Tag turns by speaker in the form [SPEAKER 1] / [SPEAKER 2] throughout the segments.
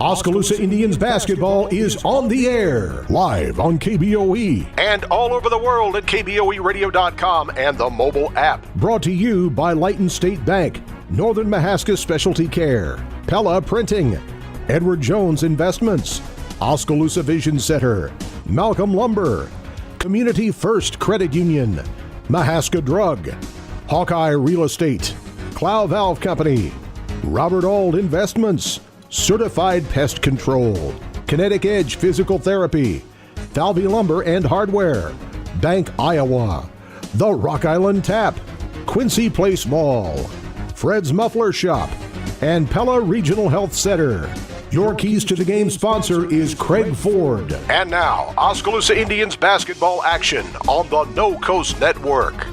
[SPEAKER 1] Oskaloosa Indians basketball is on the air, live on KBOE.
[SPEAKER 2] And all over the world at KBOEradio.com and the mobile app.
[SPEAKER 1] Brought to you by Lighton State Bank, Northern Mahaska Specialty Care, Pella Printing, Edward Jones Investments, Oskaloosa Vision Center, Malcolm Lumber, Community First Credit Union, Mahaska Drug, Hawkeye Real Estate, Clow Valve Company, Robert Auld Investments, Certified Pest Control, Kinetic Edge Physical Therapy, Falvey Lumber and Hardware, Bank Iowa, The Rock Island Tap, Quincy Place Mall, Fred's Muffler Shop, and Pella Regional Health Center. Your Keys to the Game sponsor is Craig Ford.
[SPEAKER 2] And now, Oskaloosa Indians basketball action on the No Coast Network.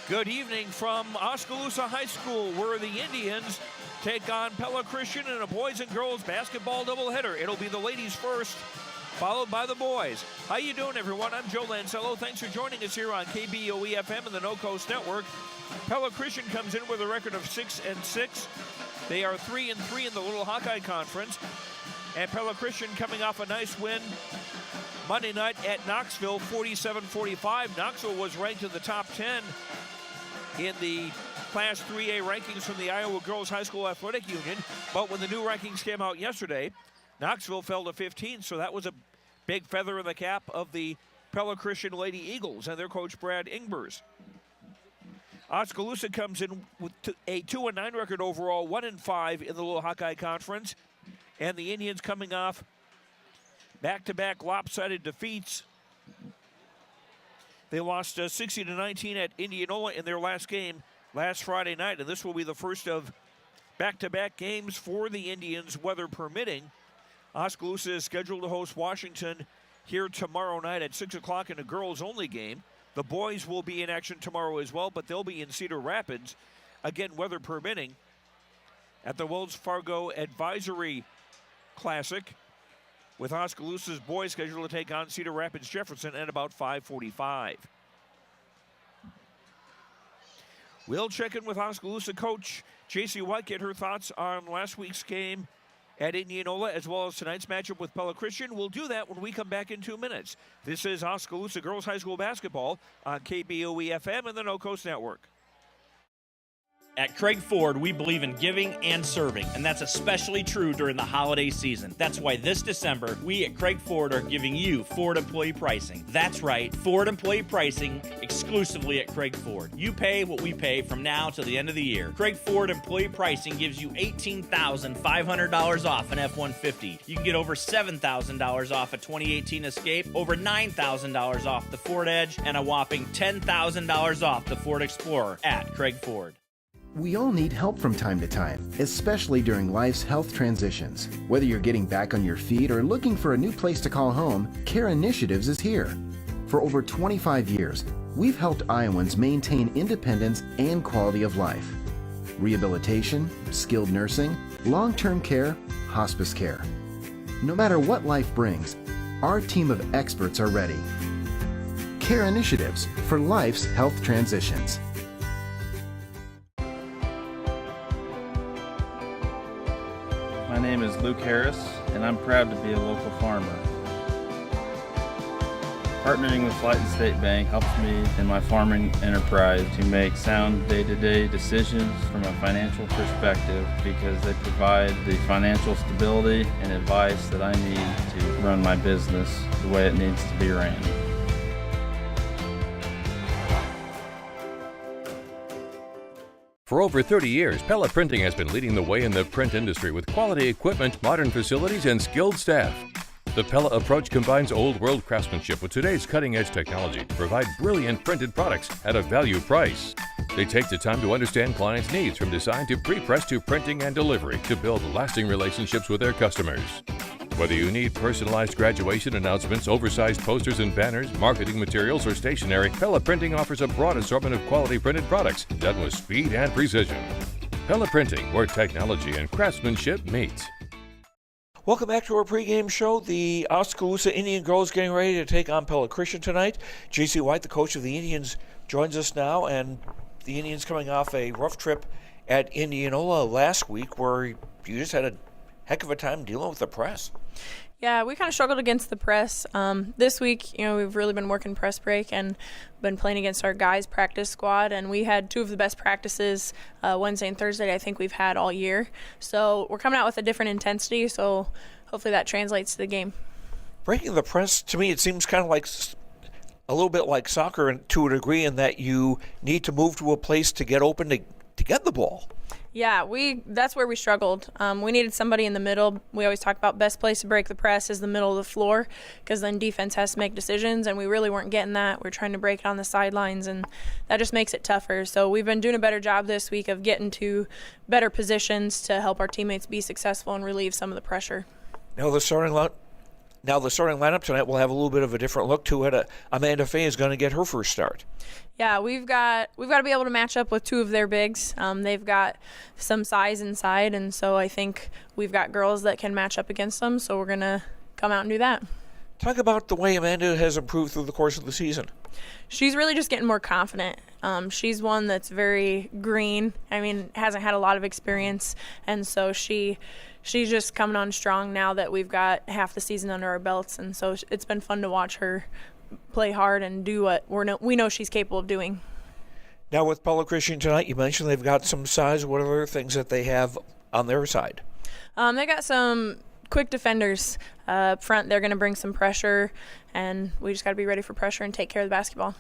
[SPEAKER 3] Good evening from Oskaloosa High School, where the Indians take on Pella Christian in a boys and girls basketball doubleheader. It'll be the ladies first, followed by the boys. How you doing, everyone? I'm Joe Lancello. Thanks for joining us here on KBOE FM and the No Coast Network. Pella Christian comes in with a record of 6-6. They are 3-3 in the Little Hawkeye Conference. And Pella Christian coming off a nice win Monday night at Knoxville, 47-45. Knoxville was ranked in the top 10 in the Class 3A rankings from the Iowa Girls High School Athletic Union. But when the new rankings came out yesterday, Knoxville fell to 15, so that was a big feather in the cap of the Pella Christian Lady Eagles and their coach, Brad Ingbers. Oskaloosa comes in with a 2-9 record overall, 1-5 in the Little Hawkeye Conference. And the Indians coming off back-to-back lopsided defeats. They lost 60-19 at Indianola in their last game last Friday night, and this will be the first of back-to-back games for the Indians, weather permitting. Oskaloosa is scheduled to host Washington here tomorrow night at 6 o'clock in a girls-only game. The boys will be in action tomorrow as well, but they'll be in Cedar Rapids, again, weather permitting, at the Wells Fargo Advisory Classic, with Oskaloosa's boys scheduled to take on Cedar Rapids Jefferson at about 5:45. We'll check in with Oskaloosa coach J.C. White, get her thoughts on last week's game at Indianola, as well as tonight's matchup with Pella Christian. We'll do that when we come back in 2 minutes. This is Oskaloosa Girls High School Basketball on KBOE FM and the No Coast Network.
[SPEAKER 4] At Craig Ford, we believe in giving and serving, and that's especially true during the holiday season. That's why this December, we at Craig Ford are giving you Ford employee pricing. That's right, Ford employee pricing exclusively at Craig Ford. You pay what we pay from now till the end of the year. Craig Ford employee pricing gives you $18,500 off an F-150. You can get over $7,000 off a 2018 Escape, over $9,000 off the Ford Edge, and a whopping $10,000 off the Ford Explorer at Craig Ford.
[SPEAKER 5] We all need help from time to time, especially during life's health transitions. Whether you're getting back on your feet or looking for a new place to call home, Care Initiatives is here. For over 25 years, we've helped Iowans maintain independence and quality of life. Rehabilitation, skilled nursing, long-term care, hospice care. No matter what life brings, our team of experts are ready. Care Initiatives for life's health transitions.
[SPEAKER 6] My name is Luke Harris, and I'm proud to be a local farmer. Partnering with Lighton State Bank helps me in my farming enterprise to make sound day-to-day decisions from a financial perspective because they provide the financial stability and advice that I need to run my business the way it needs to be ran.
[SPEAKER 7] For over 30 years, Pella Printing has been leading the way in the print industry with quality equipment, modern facilities, and skilled staff. The Pella approach combines old-world craftsmanship with today's cutting-edge technology to provide brilliant printed products at a value price. They take the time to understand clients' needs from design to pre-press to printing and delivery to build lasting relationships with their customers. Whether you need personalized graduation announcements, oversized posters and banners, marketing materials, or stationery, Pella Printing offers a broad assortment of quality printed products done with speed and precision. Pella Printing, where technology and craftsmanship meet.
[SPEAKER 3] Welcome back to our pregame show. The Oskaloosa Indian girls getting ready to take on Pella Christian tonight. J.C. White, the coach of the Indians, joins us now. And the Indians coming off a rough trip at Indianola last week where you just had a heck of a time dealing with the press.
[SPEAKER 8] Yeah, we kind of struggled against the press. This week, we've really been working press break and been playing against our guys' practice squad, and we had two of the best practices Wednesday and Thursday I think we've had all year. So we're coming out with a different intensity, so hopefully that translates to the game.
[SPEAKER 3] Breaking the press, to me, it seems kind of like a little bit like soccer to a degree in that you need to move to a place to get open to get the ball.
[SPEAKER 8] Yeah, that's where we struggled. We needed somebody in the middle. We always talk about best place to break the press is the middle of the floor because then defense has to make decisions, and we really weren't getting that. We're trying to break it on the sidelines, and that just makes it tougher. So we've been doing a better job this week of getting to better positions to help our teammates be successful and relieve some of the pressure.
[SPEAKER 3] Now the starting lineup tonight will have a little bit of a different look to it. Amanda Fay is going to get her first start.
[SPEAKER 8] Yeah, we've got to be able to match up with two of their bigs. They've got some size inside, and so I think we've got girls that can match up against them, so we're going to come out and do that.
[SPEAKER 3] Talk about the way Amanda has improved through the course of the season.
[SPEAKER 8] She's really just getting more confident. She's one that's very green. Hasn't had a lot of experience, and so she's just coming on strong now that we've got half the season under our belts, and so it's been fun to watch her play hard and do what we know she's capable of doing.
[SPEAKER 3] Now with Pella Christian tonight, you mentioned they've got some size. What other things that they have on their side?
[SPEAKER 8] They got some quick defenders up front. They're going to bring some pressure, and we just got to be ready for pressure and take care of the basketball.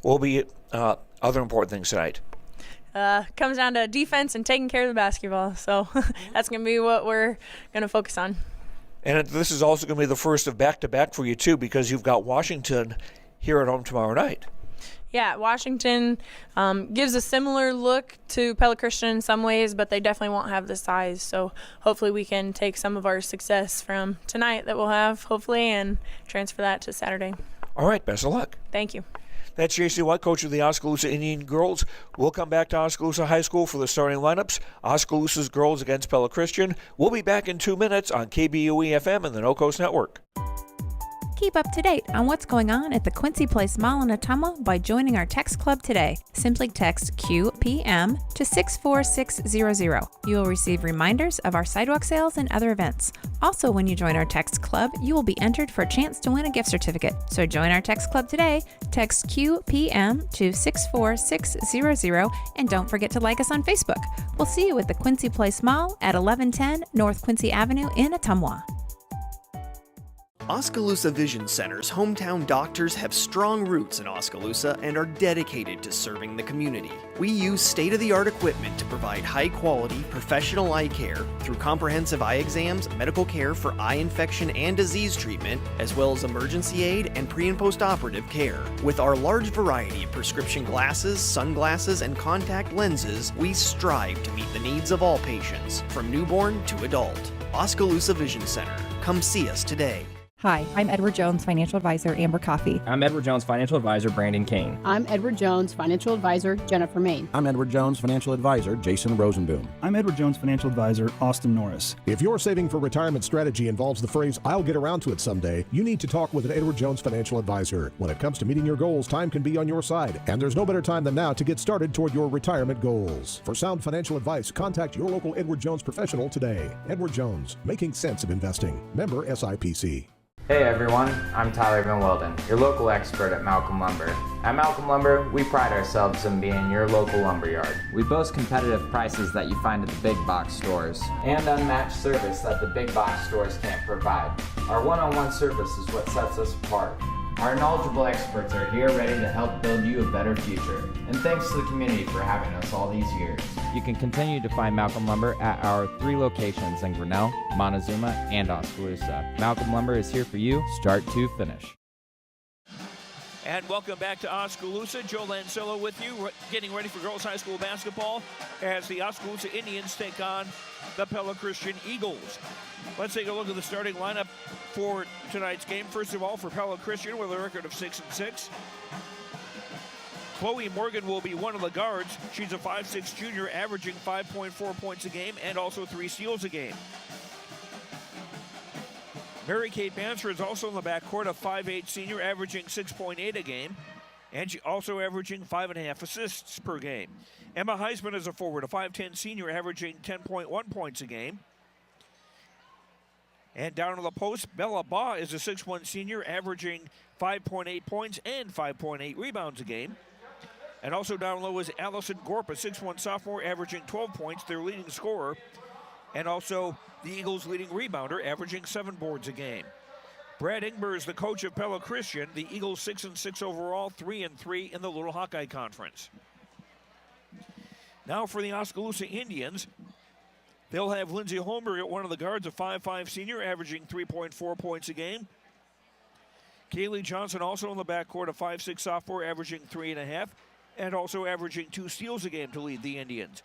[SPEAKER 3] What will be other important things tonight?
[SPEAKER 8] Comes down to defense and taking care of the basketball. So that's going to be what we're going to focus on.
[SPEAKER 3] And this is also going to be the first of back-to-back for you, too, because you've got Washington here at home tomorrow night.
[SPEAKER 8] Yeah, Washington gives a similar look to Pella Christian in some ways, but they definitely won't have the size. So hopefully we can take some of our success from tonight that we'll have, hopefully, and transfer that to Saturday.
[SPEAKER 3] All right, best of luck.
[SPEAKER 8] Thank you.
[SPEAKER 3] That's J.C. White, coach of the Oskaloosa Indian girls. We'll come back to Oskaloosa High School for the starting lineups. Oskaloosa's girls against Pella Christian. We'll be back in 2 minutes on KBUE-FM and the No Coast Network.
[SPEAKER 9] Keep up to date on what's going on at the Quincy Place Mall in Ottumwa by joining our text club today. Simply text QPM to 64600. You will receive reminders of our sidewalk sales and other events. Also, when you join our text club, you will be entered for a chance to win a gift certificate. So join our text club today. Text QPM to 64600 and don't forget to like us on Facebook. We'll see you at the Quincy Place Mall at 1110 North Quincy Avenue in Ottumwa.
[SPEAKER 10] Oskaloosa Vision Center's hometown doctors have strong roots in Oskaloosa and are dedicated to serving the community. We use state-of-the-art equipment to provide high-quality, professional eye care through comprehensive eye exams, medical care for eye infection and disease treatment, as well as emergency aid and pre- and post-operative care. With our large variety of prescription glasses, sunglasses, and contact lenses, we strive to meet the needs of all patients, from newborn to adult. Oskaloosa Vision Center. Come see us today.
[SPEAKER 11] Hi, I'm Edward Jones, Financial Advisor, Amber Coffee.
[SPEAKER 12] I'm Edward Jones, Financial Advisor, Brandon Kane.
[SPEAKER 13] I'm Edward Jones, Financial Advisor, Jennifer Main.
[SPEAKER 14] I'm Edward Jones, Financial Advisor, Jason Rosenboom.
[SPEAKER 15] I'm Edward Jones, Financial Advisor, Austin Norris.
[SPEAKER 1] If your saving for retirement strategy involves the phrase, "I'll get around to it someday," you need to talk with an Edward Jones Financial Advisor. When it comes to meeting your goals, time can be on your side, and there's no better time than now to get started toward your retirement goals. For sound financial advice, contact your local Edward Jones professional today. Edward Jones, making sense of investing. Member SIPC.
[SPEAKER 16] Hey everyone, I'm Tyler Van Welden, your local expert at Malcolm Lumber. At Malcolm Lumber, we pride ourselves in being your local lumberyard. We boast competitive prices that you find at the big box stores and unmatched service that the big box stores can't provide. Our one-on-one service is what sets us apart. Our knowledgeable experts are here ready to help build you a better future. And thanks to the community for having us all these years.
[SPEAKER 12] You can continue to find Malcolm Lumber at our 3 locations in Grinnell, Montezuma, and Oskaloosa. Malcolm Lumber is here for you, start to finish.
[SPEAKER 3] And welcome back to Oskaloosa. Joe Lancello with you, getting ready for girls high school basketball as the Oskaloosa Indians take on the Pella Christian Eagles. Let's take a look at the starting lineup for tonight's game. First of all, for Pella Christian with a record of 6-6. Chloe Morgan will be one of the guards. She's a 5'6" junior, averaging 5.4 points a game and also 3 steals a game. Mary Kate Banser is also in the backcourt, a 5'8" senior, averaging 6.8 a game. and she also averaging 5.5 assists per game. Emma Heisman is a forward, a 5'10 senior, averaging 10.1 points a game. And down on the post, Bella Baugh is a 6'1 senior, averaging 5.8 points and 5.8 rebounds a game. And also down low is Allison Gorp, a 6'1 sophomore, averaging 12 points, their leading scorer. And also the Eagles' leading rebounder, averaging 7 boards a game. Brad Ingber is the coach of Pella Christian, the Eagles 6-6 overall, 3-3 in the Little Hawkeye Conference. Now for the Oskaloosa Indians. They'll have Lindsay Holmberg at one of the guards, a 5'5 senior, averaging 3.4 points a game. Kaylee Johnson also in the backcourt, a 5'6 sophomore, averaging 3.5, and also averaging 2 steals a game to lead the Indians.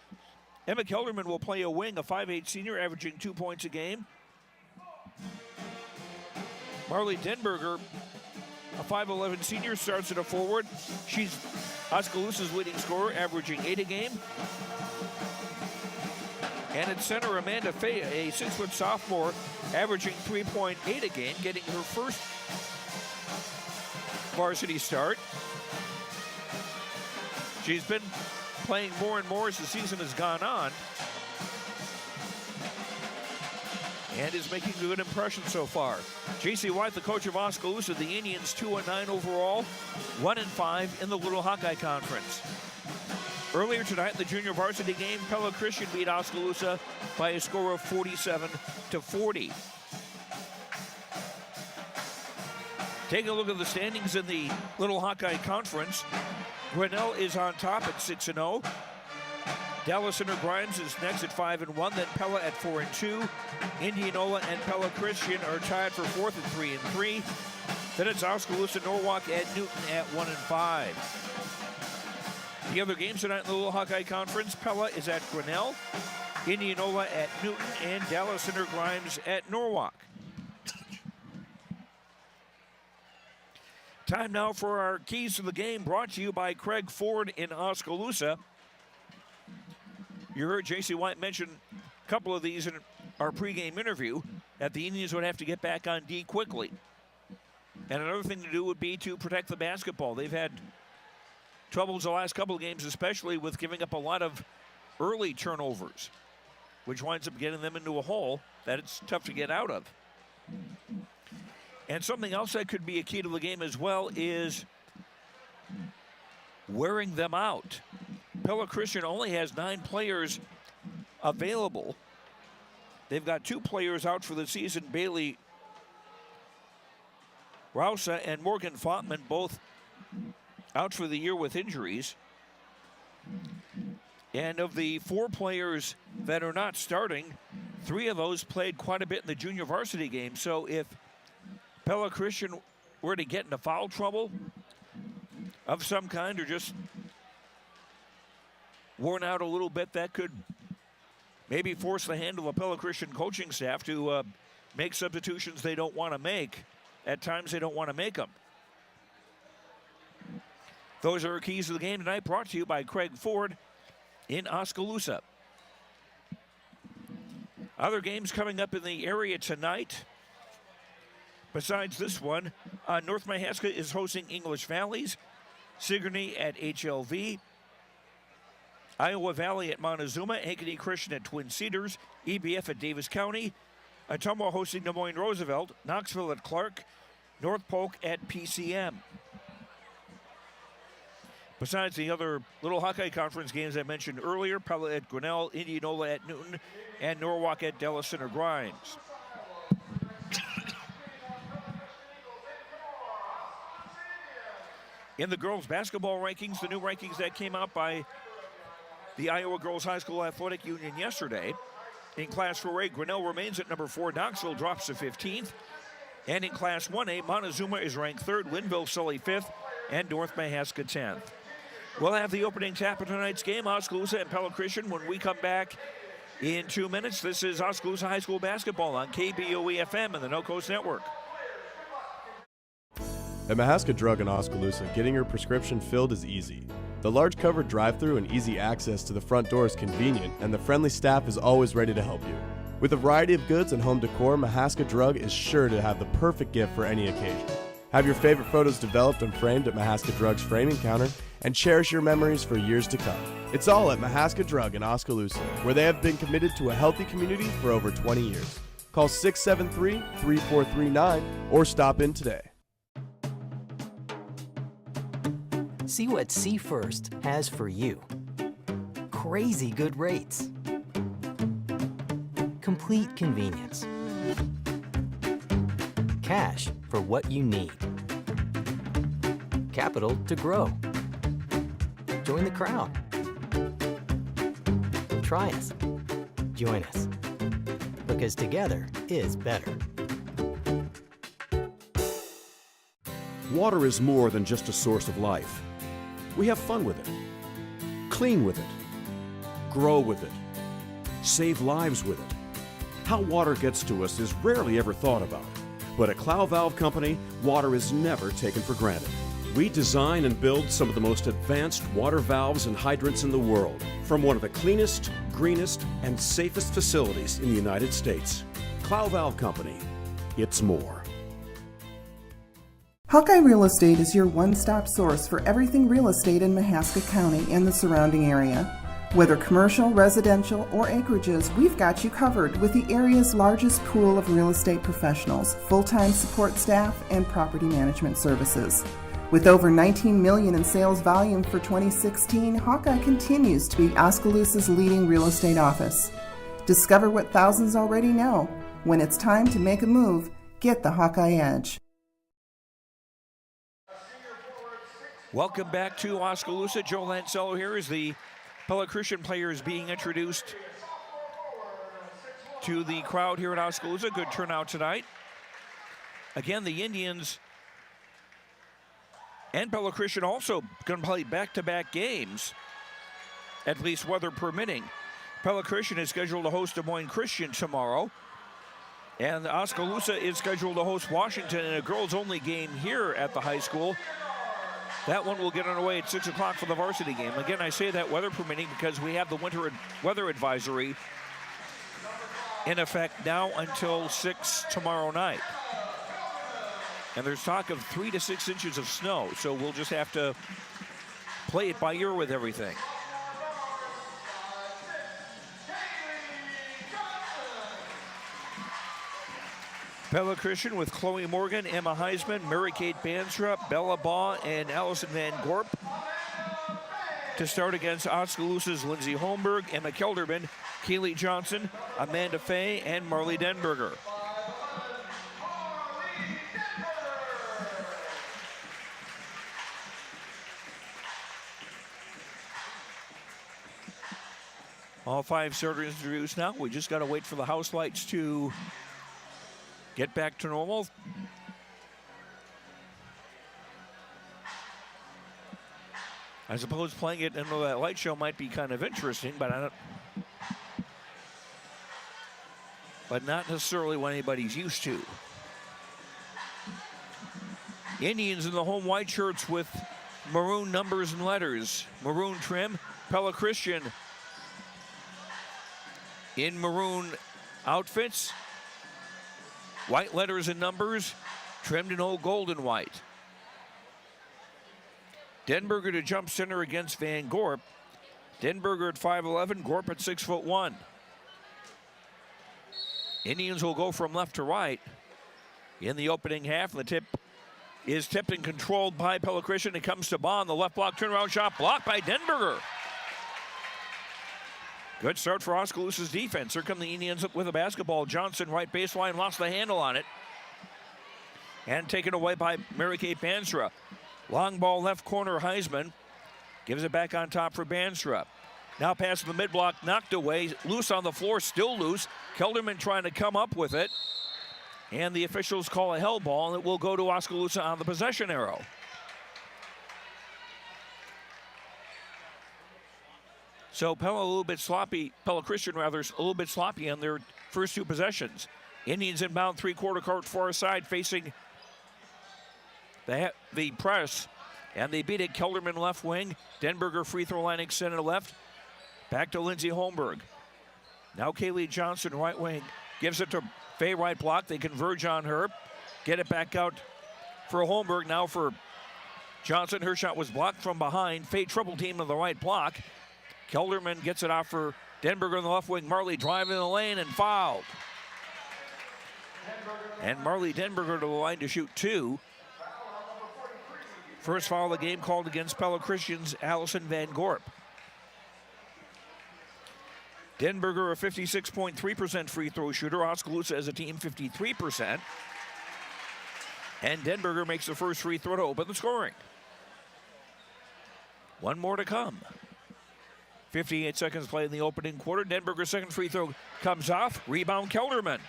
[SPEAKER 3] Emma Kelderman will play a wing, a 5'8 senior, averaging 2 points a game. Marley Denberger, a 5'11 senior, starts at a forward. She's Oskaloosa's leading scorer, averaging 8 a game. And at center, Amanda Fay, a 6' sophomore, averaging 3.8 a game, getting her first varsity start. She's been playing more and more as the season has gone on, and is making a good impression so far. J.C. White, the coach of Oskaloosa, the Indians 2-9 overall, 1-5 in the Little Hawkeye Conference. Earlier tonight in the junior varsity game, Pella Christian beat Oskaloosa by a score of 47-40. Taking a look at the standings in the Little Hawkeye Conference, Grinnell is on top at 6-0. Dallas Center Grimes is next at 5-1, then Pella at 4-2. Indianola and Pella Christian are tied for 4th at 3-3. Then it's Oskaloosa Norwalk at Newton at 1-5. The other games tonight in the Little Hawkeye Conference, Pella is at Grinnell, Indianola at Newton, and Dallas Center Grimes at Norwalk. Time now for our keys to the game, brought to you by Craig Ford in Oskaloosa. You heard J.C. White mention a couple of these in our pregame interview, that the Indians would have to get back on D quickly. And another thing to do would be to protect the basketball. They've had troubles the last couple of games, especially with giving up a lot of early turnovers, which winds up getting them into a hole that it's tough to get out of. And something else that could be a key to the game as well is wearing them out. Pella Christian only has 9 players available. They've got 2 players out for the season, Bailey Rausa and Morgan Fontman, both out for the year with injuries. And of the 4 players that are not starting, 3 of those played quite a bit in the junior varsity game. So if Pella Christian were to get into foul trouble of some kind, or just worn out a little bit, that could maybe force the hand of the Pella Christian coaching staff to make substitutions they don't want to make. At times they don't want to make them. Those are our keys to the game tonight, brought to you by Craig Ford in Oskaloosa. Other games coming up in the area tonight. Besides this one, North Mahaska is hosting English Valleys, Sigourney at HLV, Iowa Valley at Montezuma, Ankeny Christian at Twin Cedars, EBF at Davis County, Ottumwa hosting Des Moines Roosevelt, Knoxville at Clark, North Polk at PCM. Besides the other Little Hawkeye Conference games I mentioned earlier, Pella at Grinnell, Indianola at Newton, and Norwalk at Dallas Center Grimes. In the girls' basketball rankings, the new rankings that came out by the Iowa Girls High School Athletic Union yesterday. In Class 4A, Grinnell remains at number 4. Knoxville drops to 15th. And in Class 1A, Montezuma is ranked 3rd, Linville Sully 5th, and North Mahaska 10th. We'll have the opening tap of tonight's game, Oskaloosa and Pella Christian, when we come back in 2 minutes. This is Oskaloosa High School basketball on KBOE-FM and the No Coast Network.
[SPEAKER 17] At Mahaska Drug in Oskaloosa, getting your prescription filled is easy. The large covered drive-thru and easy access to the front door is convenient, and the friendly staff is always ready to help you. With a variety of goods and home decor, Mahaska Drug is sure to have the perfect gift for any occasion. Have your favorite photos developed and framed at Mahaska Drug's framing counter and cherish your memories for years to come. It's all at Mahaska Drug in Oskaloosa, where they have been committed to a healthy community for over 20 years. Call 673-3439 or stop in today.
[SPEAKER 18] See what See First has for you. Crazy good rates. Complete convenience. Cash for what you need. Capital to grow. Join the crowd. Try us. Join us. Because together is better.
[SPEAKER 19] Water is more than just a source of life. We have fun with it, clean with it, grow with it, save lives with it. How water gets to us is rarely ever thought about. But at Clow Valve Company, water is never taken for granted. We design and build some of the most advanced water valves and hydrants in the world from one of the cleanest, greenest, and safest facilities in the United States. Clow Valve Company, it's more.
[SPEAKER 20] Hawkeye Real Estate is your one-stop source for everything real estate in Mahaska County and the surrounding area. Whether commercial, residential, or acreages, we've got you covered with the area's largest pool of real estate professionals, full-time support staff, and property management services. With over $19 million in sales volume for 2016, Hawkeye continues to be Oskaloosa's leading real estate office. Discover what thousands already know. When it's time to make a move, get the Hawkeye Edge.
[SPEAKER 3] Welcome back to Oskaloosa. Joe Lancello here as the Pella Christian players being introduced to the crowd here at Oskaloosa. Good turnout tonight. Again, the Indians and Pella Christian also going to play back-to-back games, at least weather permitting. Pella Christian is scheduled to host Des Moines Christian tomorrow, and Oskaloosa is scheduled to host Washington in a girls-only game here at the high school. That one will get underway at 6 o'clock for the varsity game. Again, I say that weather permitting because we have the winter weather advisory in effect now until 6 tomorrow night. And there's talk of 3 to 6 inches of snow, so we'll just have to play it by ear with everything. Pella Christian with Chloe Morgan, Emma Heisman, Mary-Kate Banstra, Bella Baugh, and Allison Van Gorp. To start against Oskaloosa's Lindsay Holmberg, Emma Kelderman, Keely Johnson, Amanda Fay, and Marley Denberger. All 5 starters introduced now. We just got to wait for the house lights to get back to normal. I suppose playing it into that light show might be kind of interesting, but not necessarily what anybody's used to. Indians in the home white shirts with maroon numbers and letters. Maroon trim. Pella Christian in maroon outfits. White letters and numbers, trimmed in old gold and white. Denberger to jump center against Van Gorp. Denberger at 5'11", Gorp at 6'1". Indians will go from left to right in the opening half. The tip is tipped and controlled by Pella Christian. It comes to Bond. The left block turnaround shot blocked by Denberger. Good start for Oskaloosa's defense. Here come the Indians up with a basketball. Johnson, right baseline, lost the handle on it. And taken away by Mary-Kate Banstra. Long ball left corner, Heisman. Gives it back on top for Banstra. Now pass to the mid-block, knocked away. Loose on the floor, still loose. Kelderman trying to come up with it. And the officials call a hell ball, and it will go to Oskaloosa on the possession arrow. So Pella Christian a little bit sloppy on their first 2 possessions. Indians inbound 3/4 court far side facing the press. And they beat it. Kelderman left wing. Denberger free throw line extended left. Back to Lindsay Holmberg. Now Kaylee Johnson right wing. Gives it to Faye right block. They converge on her. Get it back out for Holmberg. Now for Johnson. Her shot was blocked from behind. Fay triple team to the right block. Kelderman gets it off for Denberger on the left wing. Marley driving the lane and fouled. And Marley Denberger to the line to shoot 2. First foul of the game called against Pella Christian's Allison Van Gorp. Denberger a 56.3% free throw shooter. Oskaloosa as a team 53%. And Denberger makes the first free throw to open the scoring. One more to come. 58 seconds played in the opening quarter. Denberger's second free throw comes off. Rebound Kelderman.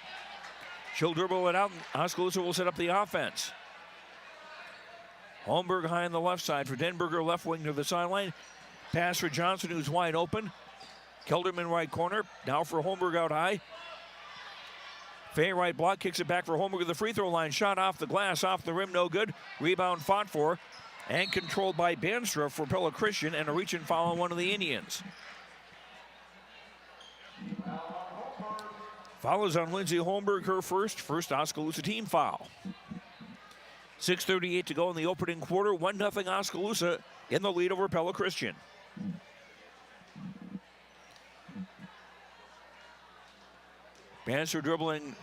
[SPEAKER 3] She'll dribble it out. Oskaloosa will set up the offense. Holmberg high on the left side for Denberger, left wing to the sideline. Pass for Johnson, who's wide open. Kelderman right corner. Now for Holmberg out high. Fay right block, kicks it back for Holmberg at the free throw line. Shot off the glass, off the rim, no good. Rebound fought for and controlled by Banstra for Pella Christian, and a reach and foul on one of the Indians. Foul is on Lindsay Holmberg, her first Oskaloosa team foul. 6:38 to go in the opening quarter. 1-0 Oskaloosa in the lead over Pella Christian. Bannister dribbling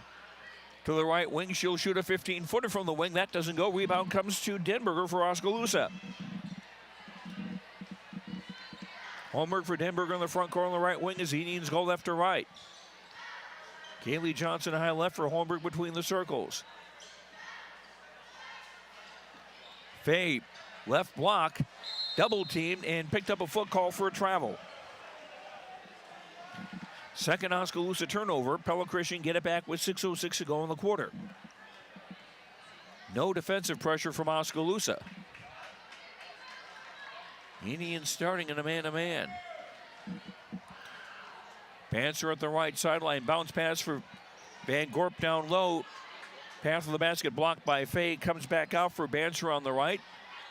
[SPEAKER 3] to the right wing. She'll shoot a 15-footer from the wing. That doesn't go. Rebound comes to Denberger for Oskaloosa. Holmberg for Denberger in the front corner on the right wing as the Indians go left to right. Kaylee Johnson high left for Holmberg between the circles. Fay left block, double teamed and picked up a foot call for a travel. Second Oskaloosa turnover. Pella Christian get it back with 6:06 to go in the quarter. No defensive pressure from Oskaloosa. Indians starting in a man-to-man. Panther at the right sideline. Bounce pass for Van Gorp down low. Path of the basket blocked by Fay. Comes back out for Banser on the right.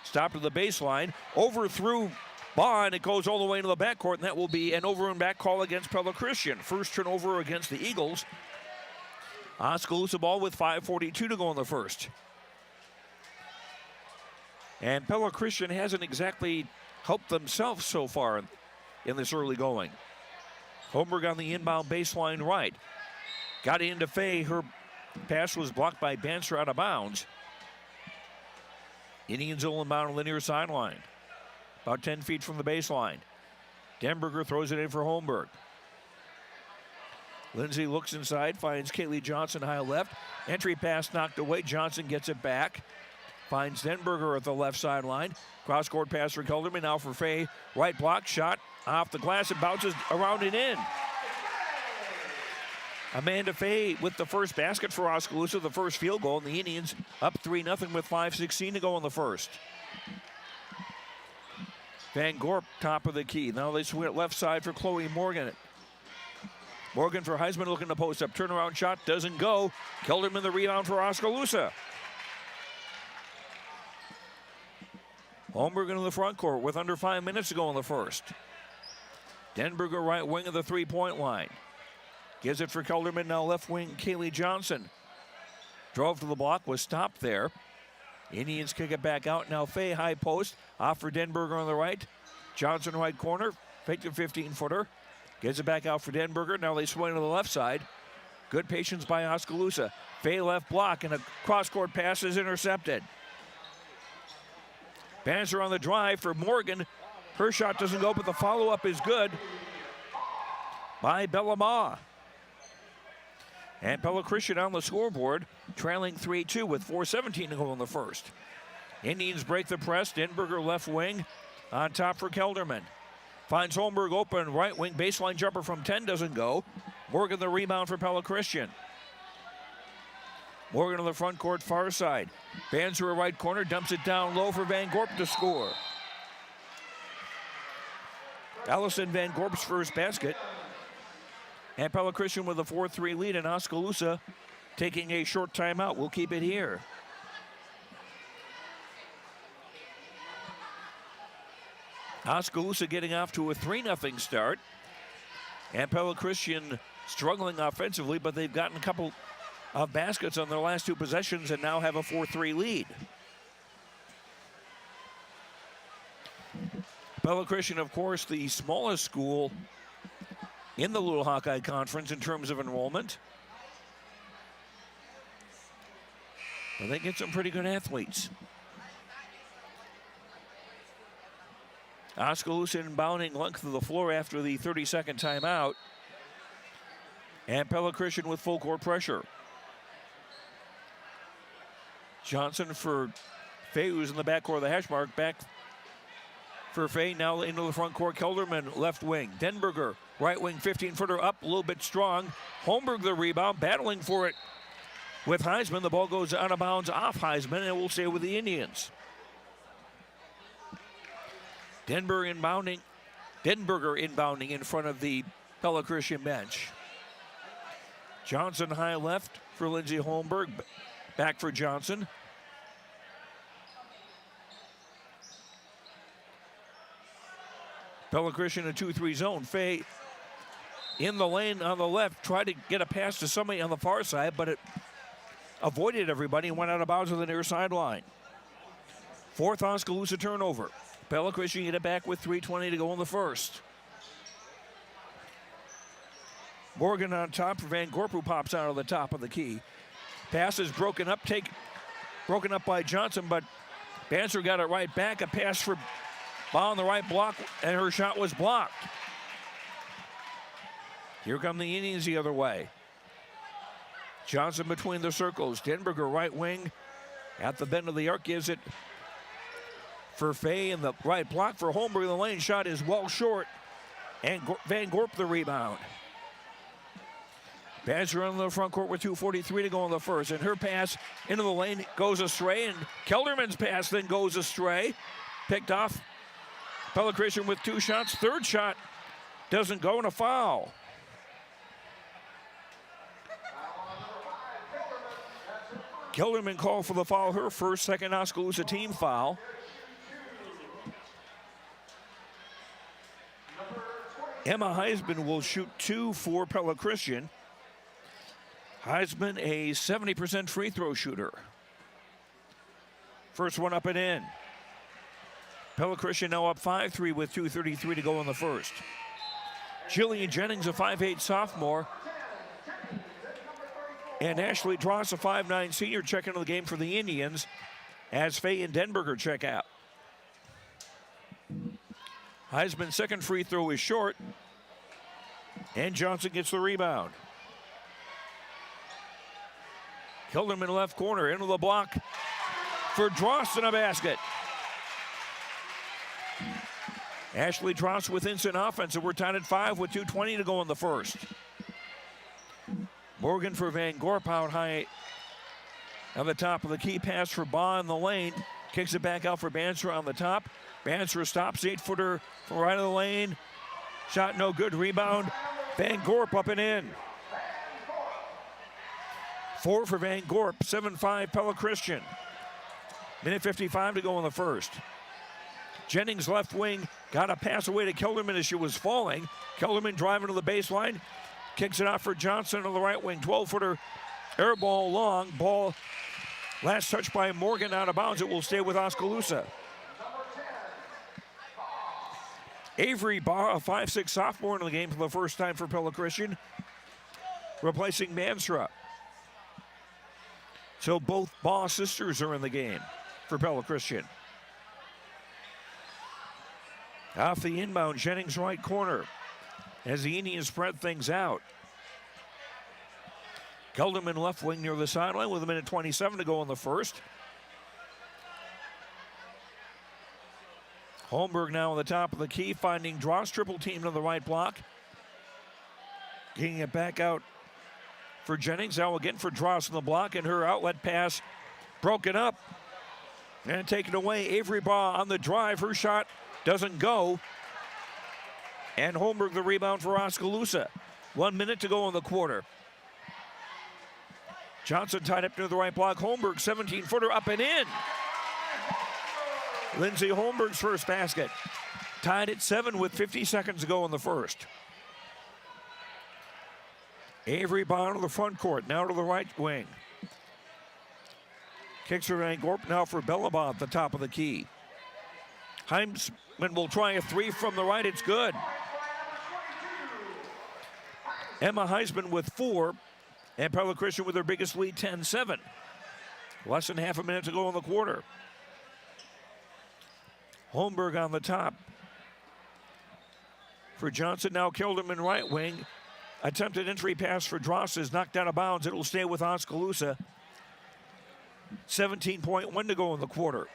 [SPEAKER 3] Stop to the baseline. Overthrew Baugh, and it goes all the way into the backcourt, and that will be an over and back call against Pella Christian. First turnover against the Eagles. Oskaloosa ball with 5:42 to go in the first. And Pella Christian hasn't exactly helped themselves so far in this early going. Holmberg on the inbound baseline right. Got into Fay. Her pass was blocked by Banser out of bounds. Indians will inbound on the near sideline. About 10 feet from the baseline. Denberger throws it in for Holmberg. Lindsay looks inside, finds Kaylee Johnson high left. Entry pass knocked away. Johnson gets it back. Finds Denberger at the left sideline. Cross-court pass for Kelderman. Now for Fay. Right block shot off the glass and bounces around and in. Amanda Fay with the first basket for Oskaloosa, the first field goal, and the Indians up 3-0 with 5:16 to go in the first. Van Gorp, top of the key. Now they swing it left side for Chloe Morgan. Morgan for Heisman looking to post up. Turnaround shot doesn't go. Kelderman the rebound for Oskaloosa. Holmberg into the front court with under 5 minutes to go in the first. Denberger right wing of the three-point line. Gives it for Kelderman, now left wing Kaylee Johnson. Drove to the block, was stopped there. Indians kick it back out. Now Fay high post. Off for Denberger on the right. Johnson right corner. Fake the 15-footer. Gets it back out for Denberger. Now they swing to the left side. Good patience by Oskaloosa. Fay left block and a cross-court pass is intercepted. Banser on the drive for Morgan. Her shot doesn't go, but the follow-up is good by Bellama. And Pella Christian on the scoreboard, trailing 3-2 with 4:17 to go in the first. Indians break the press. Denberger left wing on top for Kelderman. Finds Holmberg open right wing. Baseline jumper from 10 doesn't go. Morgan the rebound for Pella Christian. Morgan on the front court far side. Banser right corner, dumps it down low for Van Gorp to score. Allison Van Gorp's first basket. And Pella Christian with a 4-3 lead, and Oskaloosa taking a short timeout. We'll keep it here. Oskaloosa getting off to a 3-0 start. And Pella Christian struggling offensively, but they've gotten a couple of baskets on their last two possessions and now have a 4-3 lead. Pella Christian, of course, the smallest school in the Little Hawkeye Conference in terms of enrollment. But they get some pretty good athletes. Oskaloosa inbounding length of the floor after the 30-second timeout. And Pella Christian with full court pressure. Johnson for Fay, who's in the backcourt of the hash mark. Back for Fay, now into the front court. Kelderman, left wing. Denberger, right wing, 15-footer up, a little bit strong. Holmberg the rebound, battling for it with Heisman. The ball goes out of bounds off Heisman, and it will stay with the Indians. Denberger inbounding in front of the Pella Christian bench. Johnson high left for Lindsey Holmberg. Back for Johnson. Pella Christian a 2-3 zone. Fay in the lane on the left. Tried to get a pass to somebody on the far side, but it avoided everybody and went out of bounds to the near sideline. Fourth Oskaloosa turnover. Pella Christian get it back with 3:20 to go in the first. Morgan on top for Van Gorp, who pops out of the top of the key. Pass is broken up by Johnson, but Banser got it right back. A pass for Ball on the right block, and her shot was blocked. Here come the Indians the other way. Johnson between the circles. Denberger right wing at the bend of the arc, gives it for Fay in the right block for Holmberg. The lane shot is well short, and Van Gorp the rebound. Banser on the front court with 2:43 to go in the first, and her pass into the lane goes astray, and Kelderman's pass then goes astray. Picked off. Pella Christian with two shots. Third shot doesn't go, and a foul. Kelderman called for the foul, her first, second Oskaloosa team foul. Emma Heisman will shoot two for Pella Christian. Heisman, a 70% free throw shooter. First one up and in. Pella Christian now up 5-3 with 2:33 to go in the first. Jillian Jennings, a 5'8 sophomore. And Ashley Dross, a 5'9 senior, check into the game for the Indians as Fay and Denberger check out. Heisman's second free throw is short, and Johnson gets the rebound. Kelderman left corner, into the block for Dross in a basket. Ashley Dross with instant offense, and we're tied at 5 with 2:20 to go in the first. Morgan for Van Gorp out high on the top of the key. Pass for Baugh in the lane. Kicks it back out for Banser on the top. Banser stops, 8-footer from right of the lane. Shot no good, rebound. Van Gorp up and in. 4 for Van Gorp, 7-5 Pella Christian. Minute 55 to go in the first. Jennings left wing, got a pass away to Kelderman as she was falling. Kelderman driving to the baseline, kicks it out for Johnson on the right wing. 12-footer air ball long. Ball last touch by Morgan out of bounds. It will stay with Oskaloosa. Avery Baugh, a 5'6 sophomore in the game for the first time for Pella Christian, replacing Manstra. So both Baugh sisters are in the game for Pella Christian. Off the inbound, Jennings right corner as the Indians spread things out. Kelderman left wing near the sideline with 1:27 to go in the first. Holmberg now on the top of the key, finding Dross, triple team to the right block. Getting it back out for Jennings. Now again for Dross in the block, and her outlet pass broken up and taken away. Avery Baugh on the drive. Her shot doesn't go. And Holmberg the rebound for Oskaloosa. 1 minute to go in the quarter. Johnson tied up near the right block. Holmberg, 17-footer up and in. Lindsey Holmberg's first basket. Tied at 7 with 50 seconds to go in the first. Avery Baugh to the front court, now to the right wing. Kicks for Van Gorp, now for Bellabaugh at the top of the key. Workman will try a three from the right. It's good. Emma Heisman with 4, and Pella Christian with their biggest lead, 10-7. Less than half a minute to go in the quarter. Holmberg on the top. For Johnson, now Kilderman right wing. Attempted entry pass for Dross is knocked out of bounds. It'll stay with Oskaloosa. 17.1 to go in the quarter.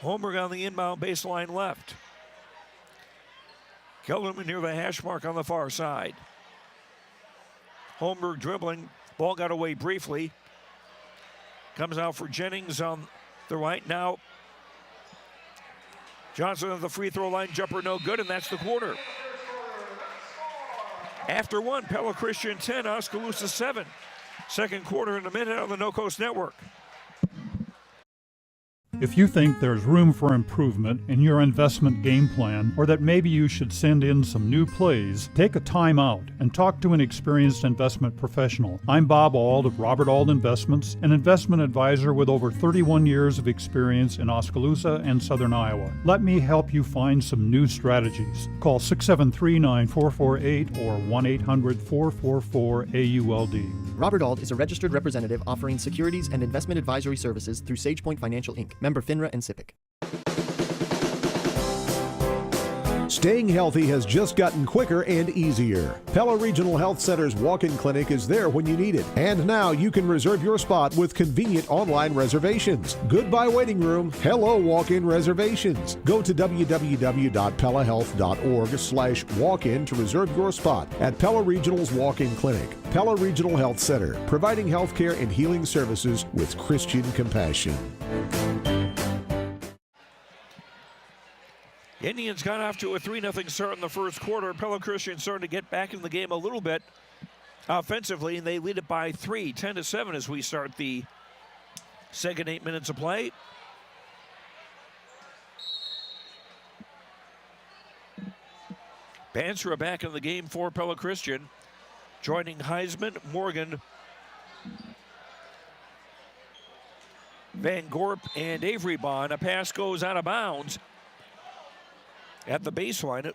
[SPEAKER 3] Holmberg on the inbound baseline left. Kilderman near the hash mark on the far side. Holmberg dribbling. Ball got away briefly. Comes out for Jennings on the right. Now Johnson at the free throw line. Jumper no good, and that's the quarter. After one, Pella Christian 10, Oskaloosa 7. Second quarter in a minute on the No Coast Network.
[SPEAKER 21] If you think there's room for improvement in your investment game plan, or that maybe you should send in some new plays, take a time out and talk to an experienced investment professional. I'm Bob Auld of Robert Auld Investments, an investment advisor with over 31 years of experience in Oskaloosa and Southern Iowa. Let me help you find some new strategies. Call 673-9448 or 1-800-444-AULD.
[SPEAKER 22] Robert Auld is a registered representative offering securities and investment advisory services through SagePoint Financial Inc., member FINRA and SIPC.
[SPEAKER 1] Staying healthy has just gotten quicker and easier. Pella Regional Health Center's walk-in clinic is there when you need it. And now you can reserve your spot with convenient online reservations. Goodbye waiting room. Hello walk-in reservations. Go to www.pellahealth.org/walk-in to reserve your spot at Pella Regional's walk-in clinic. Pella Regional Health Center, providing healthcare and healing services with Christian compassion.
[SPEAKER 3] Indians got off to a 3-0 start in the first quarter. Pella Christian starting to get back in the game a little bit offensively, and they lead it by 3, 10-7 as we start the second 8 minutes of play. Banstra back in the game for Pella Christian, joining Heisman, Morgan, Van Gorp, and Avery Bond. A pass goes out of bounds at the baseline.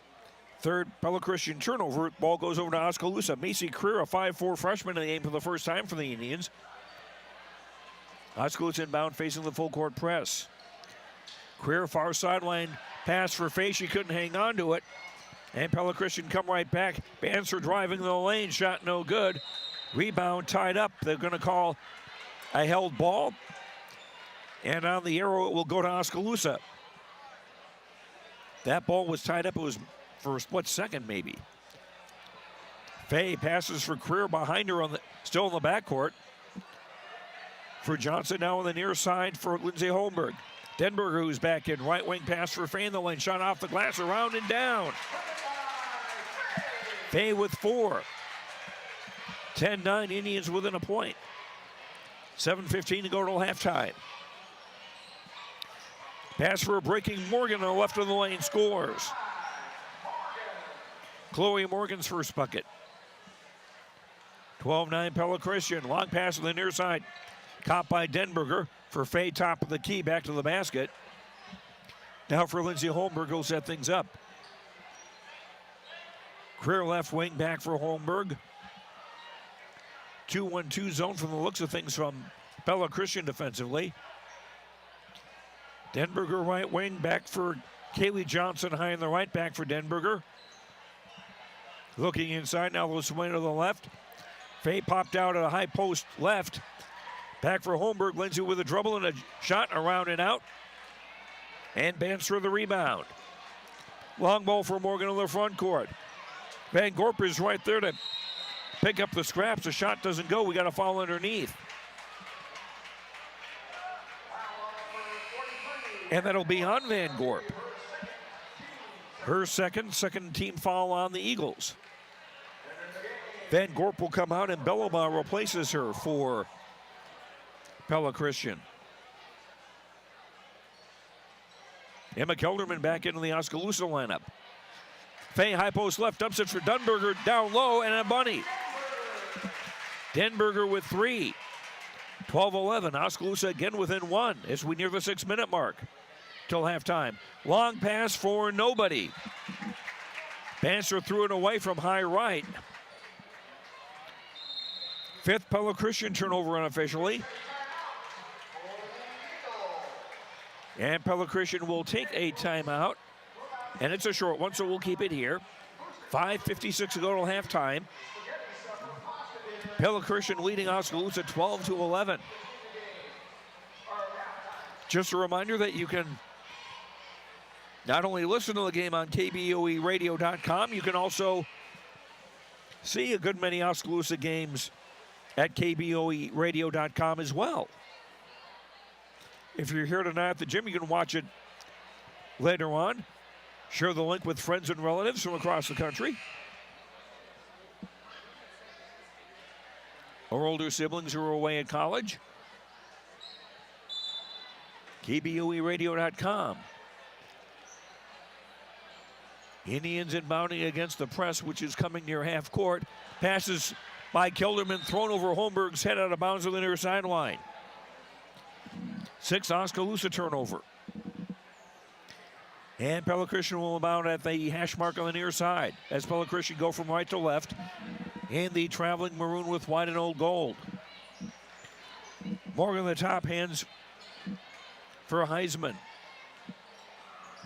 [SPEAKER 3] Third Pella Christian turnover. Ball goes over to Oskaloosa. Macy Creer, a 5'4" freshman in the game for the first time for the Indians. Oskaloosa inbound facing the full court press. Creer far sideline pass for Fay. She couldn't hang on to it. And Pella Christian come right back. Banser driving the lane. Shot no good. Rebound tied up. They're going to call a held ball. And on the arrow it will go to Oskaloosa. That ball was tied up. It was for a split second, maybe. Fay passes for Creer behind her, still in the backcourt. For Johnson now on the near side for Lindsay Holmberg. Denberger, who's back in, right wing pass for Fay in the lane. Shot off the glass, around and down. Fay with 4. 10-9, Indians within a point. 7:15 to go till halftime. Pass for a breaking Morgan on the left of the lane, scores. Chloe Morgan's first bucket. 12-9 Pella Christian. Long pass on the near side. Caught by Denberger for Fay, top of the key, back to the basket. Now for Lindsay Holmberg, who'll set things up. Creer left wing back for Holmberg. 2-1-2 zone from the looks of things from Pella Christian defensively. Denberger right wing, back for Kaylee Johnson, high in the right, back for Denberger. Looking inside, now Lusway to the left. Fay popped out at a high post left. Back for Holmberg, Lindsay with a dribble and a shot, around and out. And Banster the rebound. Long ball for Morgan on the front court. Van Gorp is right there to pick up the scraps. The shot doesn't go, we got a foul underneath. And that'll be on Van Gorp. Her second team foul on the Eagles. Van Gorp will come out and Belloma replaces her for Pella Christian. Emma Kelderman back into the Oskaloosa lineup. Fay high post left, dumps it for Denberger, down low, and a bunny. Denberger with 3. 12-11, Oskaloosa again within 1 as we near the 6-minute mark. till halftime. Long pass for nobody. Banster threw it away from high right. Fifth Pella Christian turnover unofficially. And Pella Christian will take a timeout. And it's a short one, so we'll keep it here. 5:56 to go till halftime. Pella Christian leading Oskaloosa 12-11. Just a reminder that you can not only listen to the game on KBOEradio.com, you can also see a good many Oskaloosa games at KBOEradio.com as well. If you're here tonight at the gym, you can watch it later on. Share the link with friends and relatives from across the country, or older siblings who are away at college. KBOEradio.com. Indians inbounding against the press, which is coming near half court. Passes by Kelderman, thrown over Holmberg's head out of bounds on the near sideline. 6th Oskaloosa turnover. And Pella Christian will inbound at the hash mark on the near side as Pella Christian go from right to left in the traveling maroon with white and old gold. Morgan the top hands for Heisman.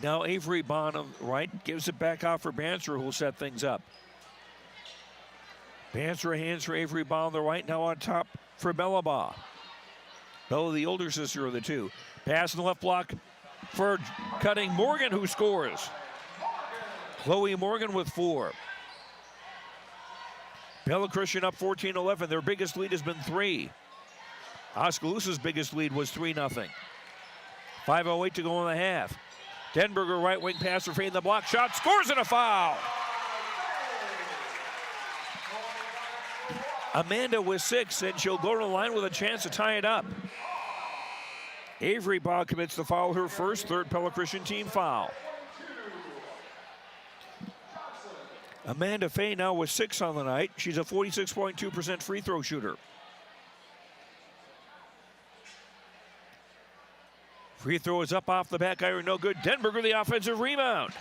[SPEAKER 3] Now Avery Bond on the right gives it back out for Banser, who will set things up. Banser hands for Avery Bond on the right, now on top for Bella Baugh. Bella, the older sister of the two. Pass in the left block for cutting Morgan, who scores. Chloe Morgan with 4. Pella Christian up 14-11. Their biggest lead has been 3. Oskaloosa's biggest lead was 3-0. 5:08 to go in the half. Denberger, right wing pass for Fain, the block shot, scores and a foul. Amanda with 6, and she'll go to the line with a chance to tie it up. Avery Baugh commits the foul, her first, 3rd Pella Christian team foul. Amanda Faye now with 6 on the night. She's a 46.2% free throw shooter. Free throw is up off the back iron, no good. Denberger the offensive rebound.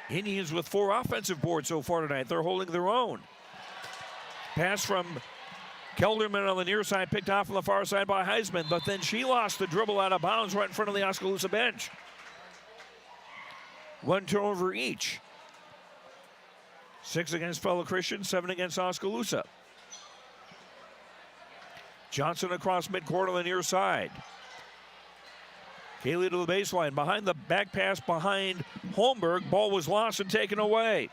[SPEAKER 3] Indians with 4 offensive boards so far tonight. They're holding their own. Pass from Kelderman on the near side, picked off on the far side by Heisman, but then she lost the dribble out of bounds right in front of the Oskaloosa bench. 1 turnover each. 6 against Pella Christian, 7 against Oskaloosa. Johnson across midcourt on the near side. Kaylee to the baseline, behind the back pass behind Holmberg. Ball was lost and taken away.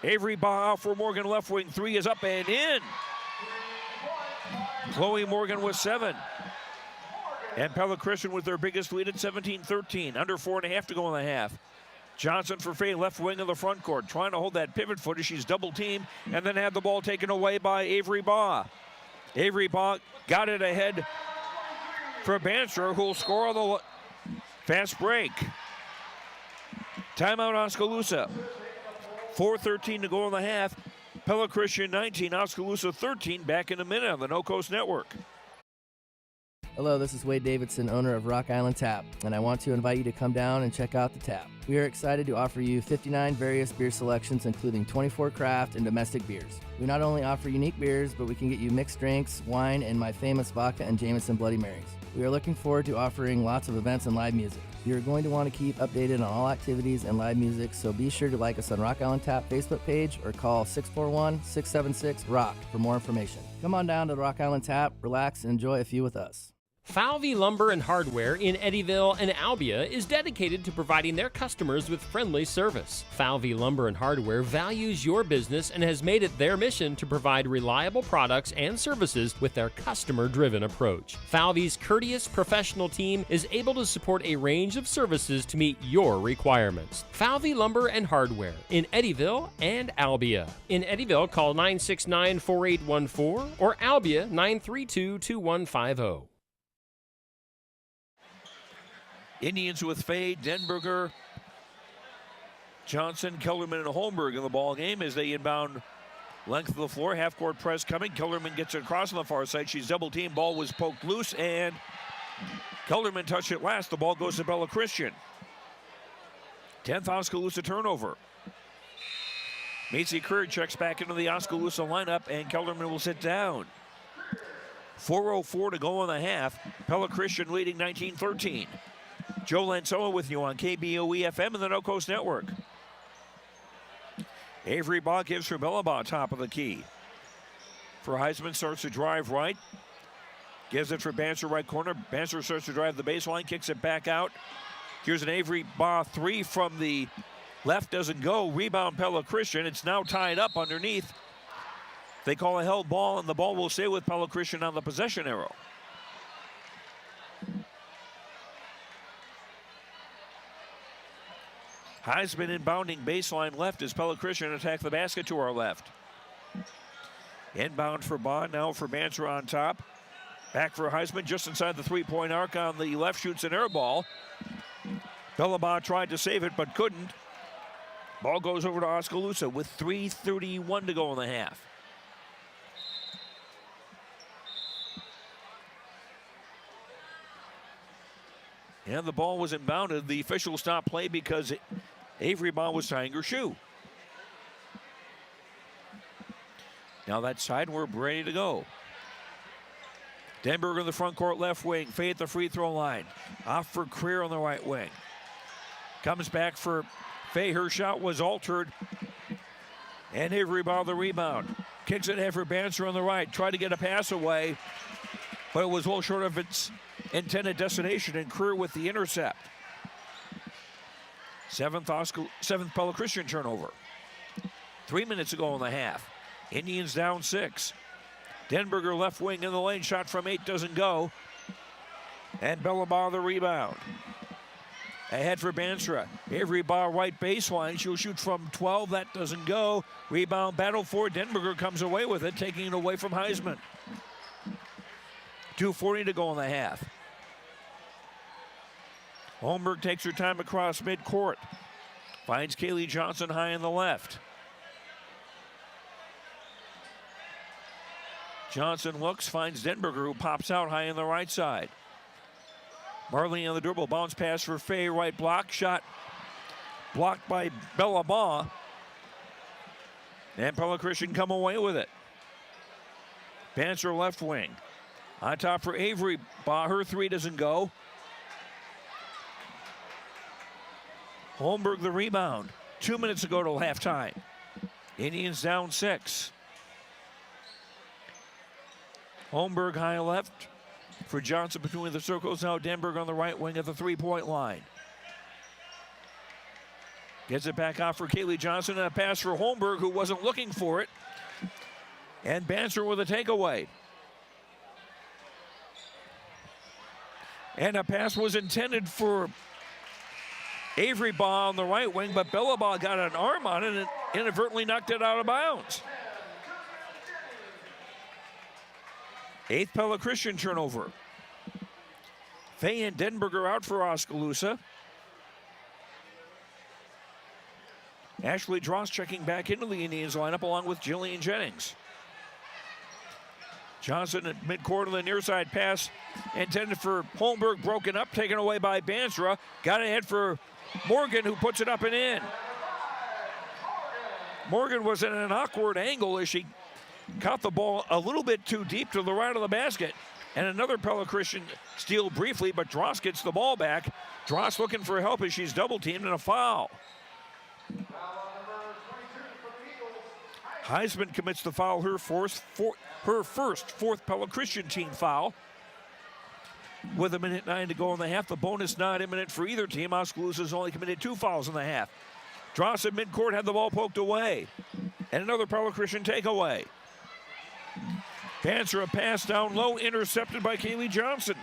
[SPEAKER 3] Avery Baugh for Morgan, left wing 3 is up and in. Chloe Morgan with 7. And Pella Christian with their biggest lead at 17-13. Under 4.5 to go in the half. Johnson for Faye, left wing of the front court, trying to hold that pivot foot as she's double teamed and then had the ball taken away by Avery Baugh. Avery Baugh got it ahead for Banster, who will score on the fast break. Timeout Oskaloosa. 4:13 to go in the half. Pella Christian 19, Oskaloosa 13. Back in a minute on the No Coast Network.
[SPEAKER 2] Hello, this is Wade Davidson, owner of Rock Island Tap, and I want to invite you to come down and check out the tap. We are excited to offer you 59 various beer selections, including 24 craft and domestic beers. We not only offer unique beers, but we can get you mixed drinks, wine, and my famous vodka and Jameson Bloody Marys. We are looking forward to offering lots of events and live music. You're going to want to keep updated on all activities and live music, so be sure to like us on Rock Island Tap Facebook page or call 641-676-ROCK for more information. Come on down to the Rock Island Tap, relax, and enjoy a few with us.
[SPEAKER 4] Falvey Lumber and Hardware in Eddyville and Albia is dedicated to providing their customers with friendly service. Falvey Lumber and Hardware values your business and has made it their mission to provide reliable products and services with their customer-driven approach. Falvey's courteous professional team is able to support a range of services to meet your requirements. Falvey Lumber and Hardware in Eddyville and Albia. In Eddyville, call 969-4814 or Albia 932-2150.
[SPEAKER 3] Indians with Faye, Denberger, Johnson, Kelderman, and Holmberg in the ball game as they inbound length of the floor. Half-court press coming. Kelderman gets it across on the far side. She's double-teamed. Ball was poked loose, and Kelderman touched it last. The ball goes to Pella Christian. 10th Oskaloosa turnover. Macy Curd checks back into the Oskaloosa lineup, and Kelderman will sit down. 4:04 to go in the half. Pella Christian leading 19-13. Joe Lanzoa with you on KBOE-FM and the No Coast Network. Avery Baugh gives for Bellabaugh top of the key. For Heisman, starts to drive right. Gives it for Banser right corner. Banser starts to drive the baseline, kicks it back out. Here's an Avery Baugh three from the left, doesn't go. Rebound Pella Christian. It's now tied up underneath. They call a held ball, and the ball will stay with Pella Christian on the possession arrow. Heisman inbounding baseline left as Pella Christian attack the basket to our left. Inbound for Baugh, now for Banser on top. Back for Heisman just inside the three-point arc on the left, shoots an air ball. Bellabaugh tried to save it but couldn't. Ball goes over to Oskaloosa with 3:31 to go in the half. And the ball was inbounded. The official stopped play because Avery Baugh was tying her shoe. Now that side, we're ready to go. Denberg in the front court left wing. Faye at the free throw line. Off for Creer on the right wing. Comes back for Faye. Her shot was altered. And Avery Baugh the rebound. Kicks it ahead for Banser on the right. Tried to get a pass away, but it was well short of its intended destination, and Creer with the intercept. Seventh Pella Christian turnover. 3 minutes ago in the half. Indians down 6. Denberger left wing in the lane. Shot from 8 doesn't go. And Bellabaugh the rebound. Ahead for Banstra. Avery Baugh right baseline. She'll shoot from 12. That doesn't go. Rebound battle for Denberger comes away with it, taking it away from Heisman. 2:40 to go in the half. Holmberg takes her time across midcourt. Finds Kaylee Johnson high in the left. Johnson looks, finds Denberger, who pops out high in the right side. Marley on the dribble, bounce pass for Faye, right block, shot blocked by Bellabaugh. And Pella Christian come away with it. Banser left wing. On top for Avery Baugh, her three doesn't go. Holmberg the rebound. 2 minutes ago till halftime. Indians down 6. Holmberg high left for Johnson between the circles. Now Denberg on the right wing at the three-point line. Gets it back out for Kaylee Johnson, and a pass for Holmberg, who wasn't looking for it. And Banser with a takeaway. And a pass was intended for Avery Baugh on the right wing, but Bellabaugh got an arm on it and inadvertently knocked it out of bounds. 8th Pella Christian turnover. Faye and Denberger out for Oskaloosa. Ashley Dross checking back into the Indians lineup along with Jillian Jennings. Johnson at midcourt on the near side pass intended for Holmberg, broken up, taken away by Banstra. Got ahead for Morgan, who puts it up and in. Morgan was in an awkward angle as she caught the ball a little bit too deep to the right of the basket. And another Pella Christian steal briefly, but Dross gets the ball back. Dross looking for help as she's double teamed, and a foul. Heisman commits the foul, her first 4th Pella Christian team foul. With 1:09 to go in the half, the bonus not imminent for either team. Oskaloosa's only committed 2 fouls in the half. Dross at midcourt had the ball poked away. And another Pella Christian takeaway. Banser a pass down low, intercepted by Kaylee Johnson.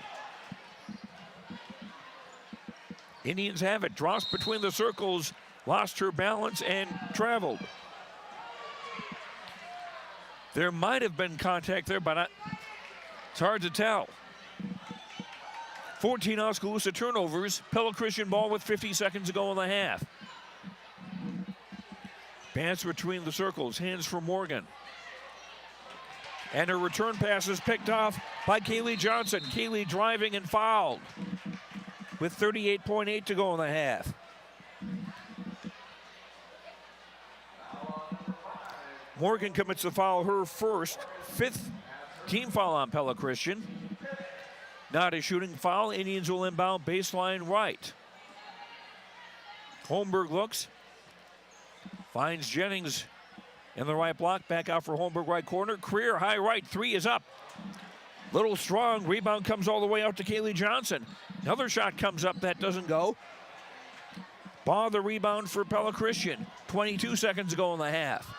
[SPEAKER 3] Indians have it. Dross between the circles, lost her balance and traveled. There might have been contact there, but it's hard to tell. 14 Oskaloosa turnovers. Pella Christian ball with 50 seconds to go in the half. Banser between the circles, hands for Morgan. And her return pass is picked off by Kaylee Johnson. Kaylee driving and fouled with 38.8 to go in the half. Morgan commits the foul, her first, 5th team foul on Pella Christian. Not a shooting foul. Indians will inbound baseline right. Holmberg looks, finds Jennings in the right block, back out for Holmberg right corner. Career high right, 3 is up. Little strong, rebound comes all the way out to Kaylee Johnson. Another shot comes up, that doesn't go. Baugh the rebound for Pella Christian. 22 seconds to go in the half.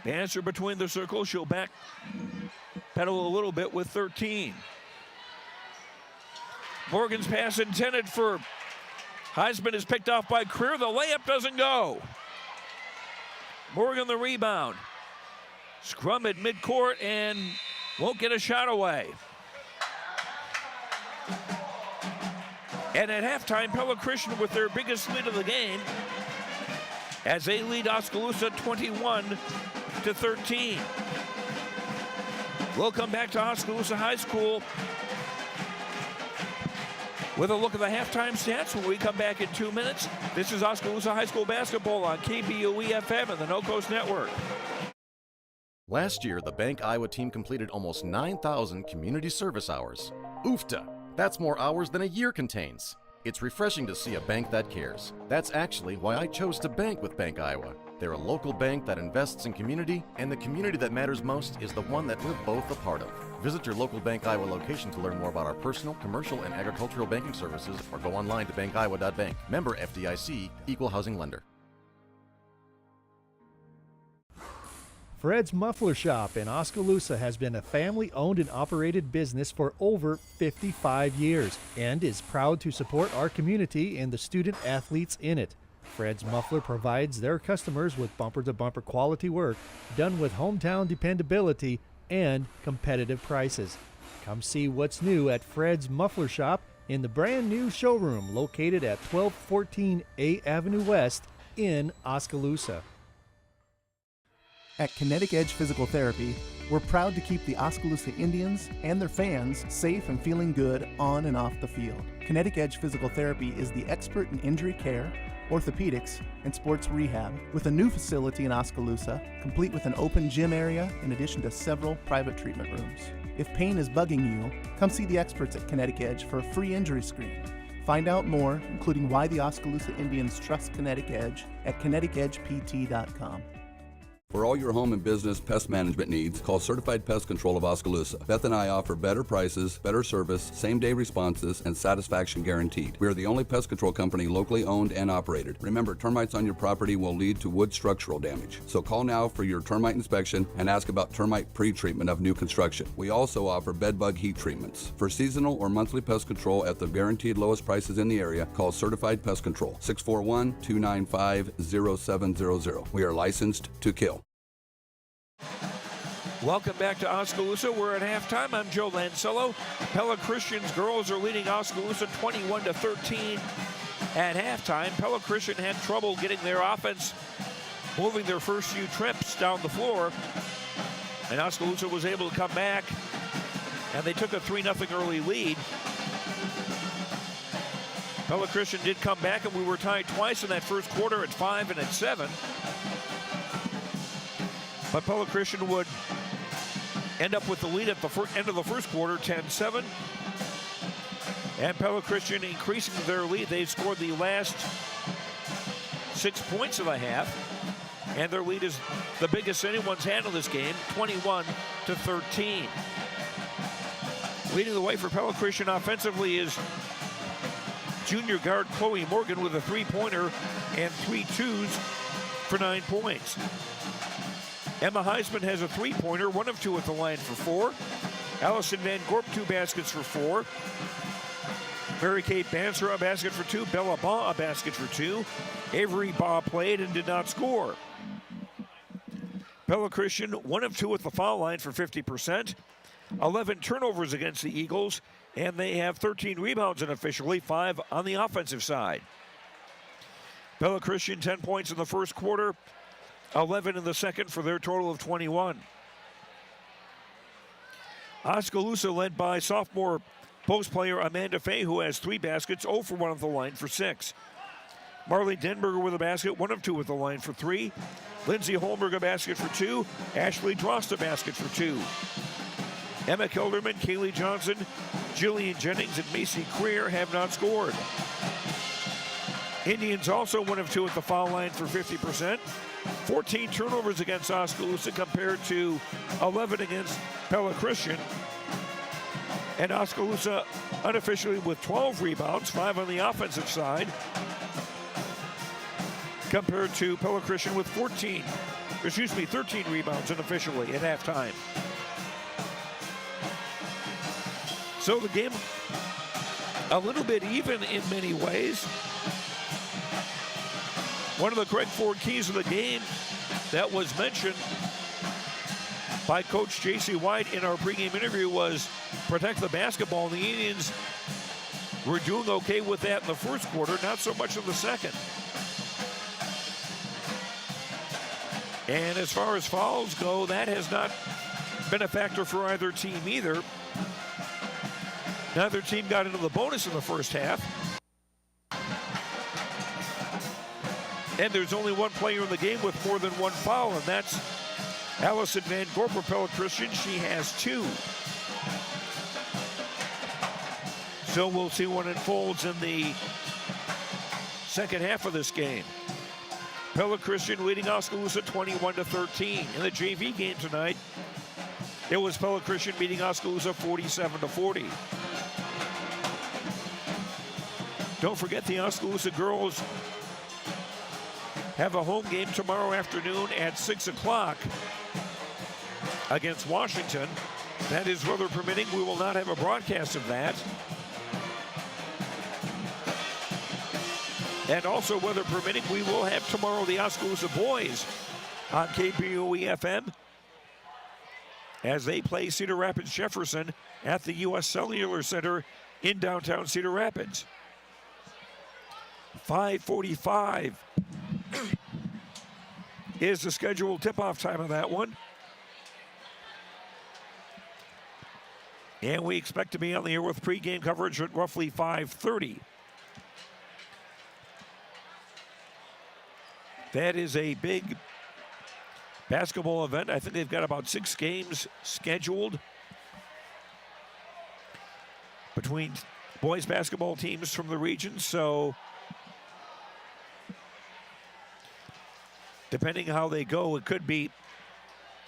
[SPEAKER 3] Dancer between the circles, she'll back pedal a little bit with 13. Morgan's pass intended for Heisman is picked off by Creer. The layup doesn't go. Morgan the rebound. Scrum at midcourt and won't get a shot away. And at halftime, Pella Christian with their biggest lead of the game as they lead Oskaloosa 21-13. We'll come back to Oskaloosa High School with a look at the halftime stats when we come back in 2 minutes. This is Oskaloosa High School basketball on KBOE-FM and the No Coast Network.
[SPEAKER 5] Last year, the Bank Iowa team completed almost 9,000 community service hours. Oofta! That's more hours than a year contains. It's refreshing to see a bank that cares. That's actually why I chose to bank with Bank Iowa. They're a local bank that invests in community, and the community that matters most is the one that we're both a part of. Visit your local Bank Iowa location to learn more about our personal, commercial, and agricultural banking services, or go online to bankiowa.bank. Member FDIC, Equal Housing Lender.
[SPEAKER 6] Fred's Muffler Shop in Oskaloosa has been a family-owned and operated business for over 55 years and is proud to support our community and the student athletes in it. Fred's Muffler provides their customers with bumper-to-bumper quality work done with hometown dependability and competitive prices. Come see what's new at Fred's Muffler Shop in the brand new showroom located at 1214 A Avenue West in Oskaloosa.
[SPEAKER 23] At Kinetic Edge Physical Therapy, we're proud to keep the Oskaloosa Indians and their fans safe and feeling good on and off the field. Kinetic Edge Physical Therapy is the expert in injury care, orthopedics, and sports rehab, with a new facility in Oskaloosa, complete with an open gym area in addition to several private treatment rooms. If pain is bugging you, come see the experts at Kinetic Edge for a free injury screen. Find out more, including why the Oskaloosa Indians trust Kinetic Edge, at kineticedgept.com.
[SPEAKER 24] For all your home and business pest management needs, call Certified Pest Control of Oskaloosa. Beth and I offer better prices, better service, same-day responses, and satisfaction guaranteed. We are the only pest control company locally owned and operated. Remember, termites on your property will lead to wood structural damage. So call now for your termite inspection and ask about termite pre-treatment of new construction. We also offer bed bug heat treatments. For seasonal or monthly pest control at the guaranteed lowest prices in the area, call Certified Pest Control, 641-295-0700. We are licensed to kill.
[SPEAKER 3] Welcome back to Oskaloosa. We're at halftime. I'm Joe Lancello. Pella Christian's girls are leading Oskaloosa 21-13 at halftime. Pella Christian had trouble getting their offense moving their first few trips down the floor, and Oskaloosa was able to come back, and they took a 3-0 early lead. Pella Christian did come back, and we were tied twice in that first quarter at 5 and at 7. But Pella Christian would end up with the lead at the end of the first quarter, 10-7. And Pella Christian increasing their lead. They scored the last 6 points of the half. And their lead is the biggest anyone's had in this game, 21-13. Leading the way for Pella Christian offensively is junior guard Chloe Morgan with a 3-pointer and 3 twos for 9 points. Emma Heisman has a 3-pointer, 1 of 2 at the line for 4. Allison Van Gorp, 2 baskets for 4. Mary Kate Banser, a basket for 2. Bella Baugh, a basket for 2. Avery Baugh played and did not score. Pella Christian, 1 of 2 at the foul line for 50%. 11 turnovers against the Eagles, and they have 13 rebounds unofficially, 5 on the offensive side. Pella Christian, 10 points in the first quarter. 11 in the second for their total of 21. Oskaloosa led by sophomore post player Amanda Fay, who has 3 baskets, 0 for 1 at the line for 6. Marley Denberger with a basket, 1 of 2 at the line for 3. Lindsay Holmberg a basket for 2. Ashley Drost a basket for 2. Emma Kelderman, Kaylee Johnson, Jillian Jennings, and Macy Creer have not scored. Indians also 1 of 2 at the foul line for 50%. 14 turnovers against Oskaloosa compared to 11 against Pella Christian. And Oskaloosa unofficially with 12 rebounds, 5 on the offensive side, compared to Pella Christian with 13 rebounds unofficially at halftime. So the game a little bit even in many ways. One of the Craig Ford keys of the game that was mentioned by Coach J.C. White in our pregame interview was protect the basketball. The Indians were doing okay with that in the first quarter, not so much in the second. And as far as fouls go, that has not been a factor for either team either. Neither team got into the bonus in the first half. And there's only one player in the game with more than 1 foul, and that's Allison Van Gorp for Pella Christian. She has 2. So we'll see what unfolds in the second half of this game. Pella Christian leading Oskaloosa 21-13. In the JV game tonight, it was Pella Christian beating Oskaloosa 47-40. Don't forget the Oskaloosa girls have a home game tomorrow afternoon at 6 o'clock against Washington. That is, weather permitting. We will not have a broadcast of that. And also, weather permitting, we will have tomorrow the Oskaloosa boys on KBOE-FM as they play Cedar Rapids Jefferson at the U.S. Cellular Center in downtown Cedar Rapids. 5:45 is the scheduled tip-off time of that one. And we expect to be on the air with pregame coverage at roughly 5:30. That is a big basketball event. I think they've got about 6 games scheduled between boys basketball teams from the region. So depending how they go, it could be,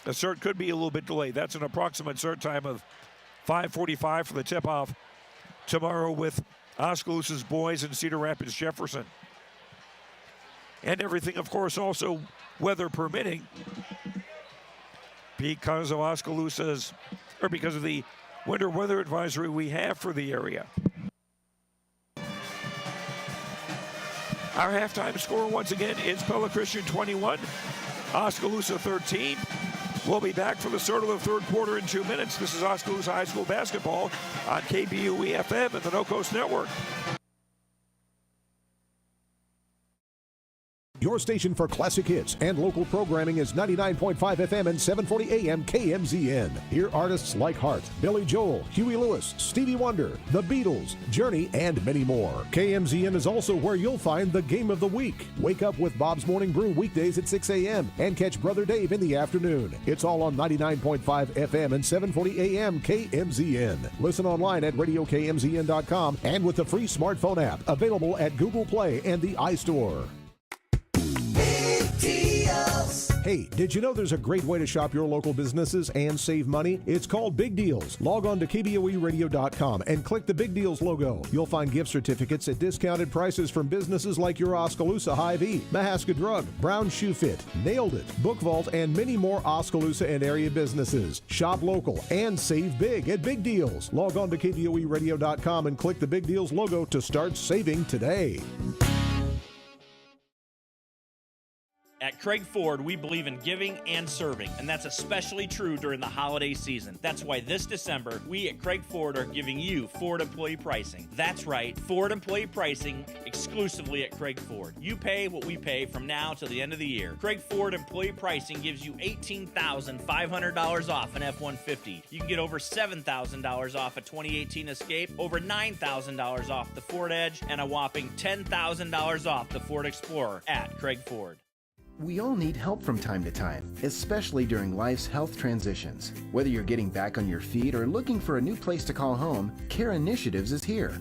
[SPEAKER 3] the start could be a little bit delayed. That's an approximate start time of 5:45 for the tip-off tomorrow with Oskaloosa's boys and Cedar Rapids Jefferson. And everything, of course, also weather permitting because of Oskaloosa's, or because of the winter weather advisory we have for the area. Our halftime score once again is Pella Christian 21, Oskaloosa 13. We'll be back for the start of the third quarter in 2 minutes. This is Oskaloosa High School basketball on KBOE-FM and the No Coast Network.
[SPEAKER 1] Your station for classic hits and local programming is 99.5 FM and 740 AM KMZN. Hear artists like Hart, Billy Joel, Huey Lewis, Stevie Wonder, The Beatles, Journey, and many more. KMZN is also where you'll find the game of the week. Wake up with Bob's Morning Brew weekdays at 6 a.m. and catch Brother Dave in the afternoon. It's all on 99.5 FM and 740 AM KMZN. Listen online at radiokmzn.com and with the free smartphone app available at Google Play and the iStore. Hey, did you know there's a great way to shop your local businesses and save money? It's called Big Deals. Log on to KBOEradio.com and click the Big Deals logo. You'll find gift certificates at discounted prices from businesses like your Oskaloosa Hy-Vee, Mahaska Drug, Brown Shoe Fit, Nailed It, Book Vault, and many more Oskaloosa and area businesses. Shop local and save big at Big Deals. Log on to KBOEradio.com and click the Big Deals logo to start saving today.
[SPEAKER 7] At Craig Ford, we believe in giving and serving, and that's especially true during the holiday season. That's why this December, we at Craig Ford are giving you Ford employee pricing. That's right, Ford employee pricing exclusively at Craig Ford. You pay what we pay from now till the end of the year. Craig Ford employee pricing gives you $18,500 off an F-150. You can get over $7,000 off a 2018 Escape, over $9,000 off the Ford Edge, and a whopping $10,000 off the Ford Explorer at Craig Ford.
[SPEAKER 8] We all need help from time to time, especially during life's health transitions. Whether you're getting back on your feet or looking for a new place to call home, Care Initiatives is here.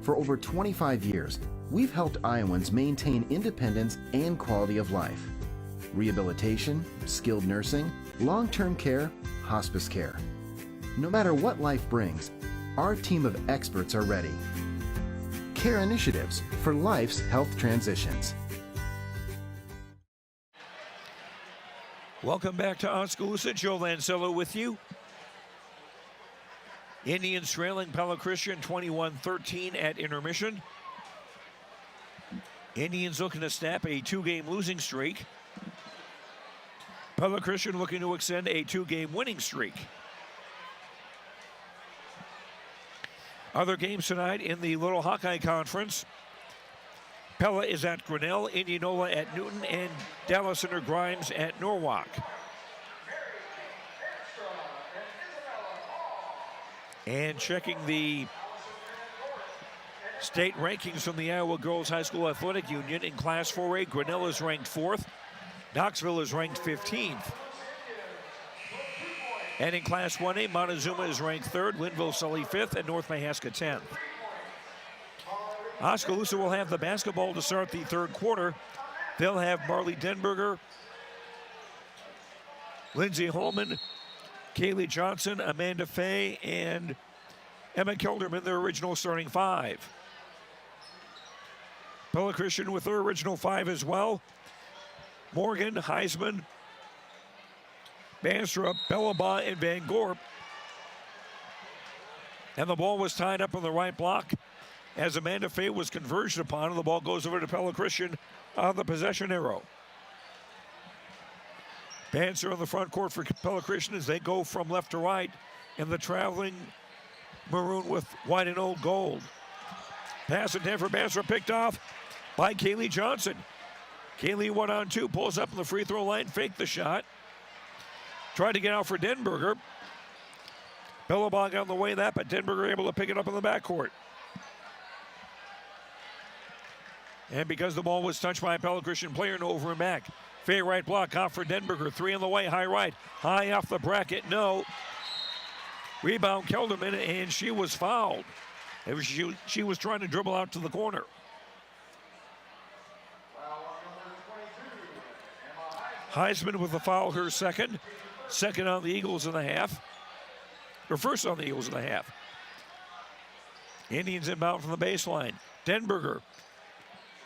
[SPEAKER 8] For over 25 years, we've helped Iowans maintain independence and quality of life. Rehabilitation, skilled nursing, long-term care, hospice care. No matter what life brings, our team of experts are ready. Care Initiatives for life's health transitions.
[SPEAKER 3] Welcome back to Oskaloosa. Joe Lancello with you. Indians trailing Pella Christian 21-13 at intermission. Indians looking to snap a 2-game losing streak. Pella Christian looking to extend a 2-game winning streak. Other games tonight in the Little Hawkeye Conference. Pella is at Grinnell, Indianola at Newton, and Dallas under Grimes at Norwalk. And checking the state rankings from the Iowa Girls High School Athletic Union, in Class 4A, Grinnell is ranked 4th, Knoxville is ranked 15th. And in Class 1A, Montezuma is ranked 3rd, Linville-Sully 5th, and North Mahaska 10th. Oskaloosa will have the basketball to start the third quarter. They'll have Marley Denberger, Lindsay Holman, Kaylee Johnson, Amanda Fay, and Emma Kelderman, their original starting 5. Pella Christian with their original 5 as well. Morgan, Heisman, Banstra, Bellaba, and Van Gorp. And the ball was tied up on the right block as Amanda Fay was converged upon, and the ball goes over to Pella Christian on the possession arrow. Banstra on the front court for Pella Christian as they go from left to right in the traveling maroon with white and old gold. Pass in for Banstra, picked off by Kaylee Johnson. Kaylee 1-on-2, pulls up in the free throw line, faked the shot. Tried to get out for Denberger. Billabong on the way of that, but Denberger able to pick it up in the backcourt. And because the ball was touched by a Pella Christian player, no over and back. Fay right block off for Denberger. 3 on the way, high right. High off the bracket, no. Rebound Kelderman, and she was fouled. She was trying to dribble out to the corner. Heisman with the foul, her second. Second on the Eagles in the half. Or first on the Eagles in the half. Indians inbound from the baseline. Denberger.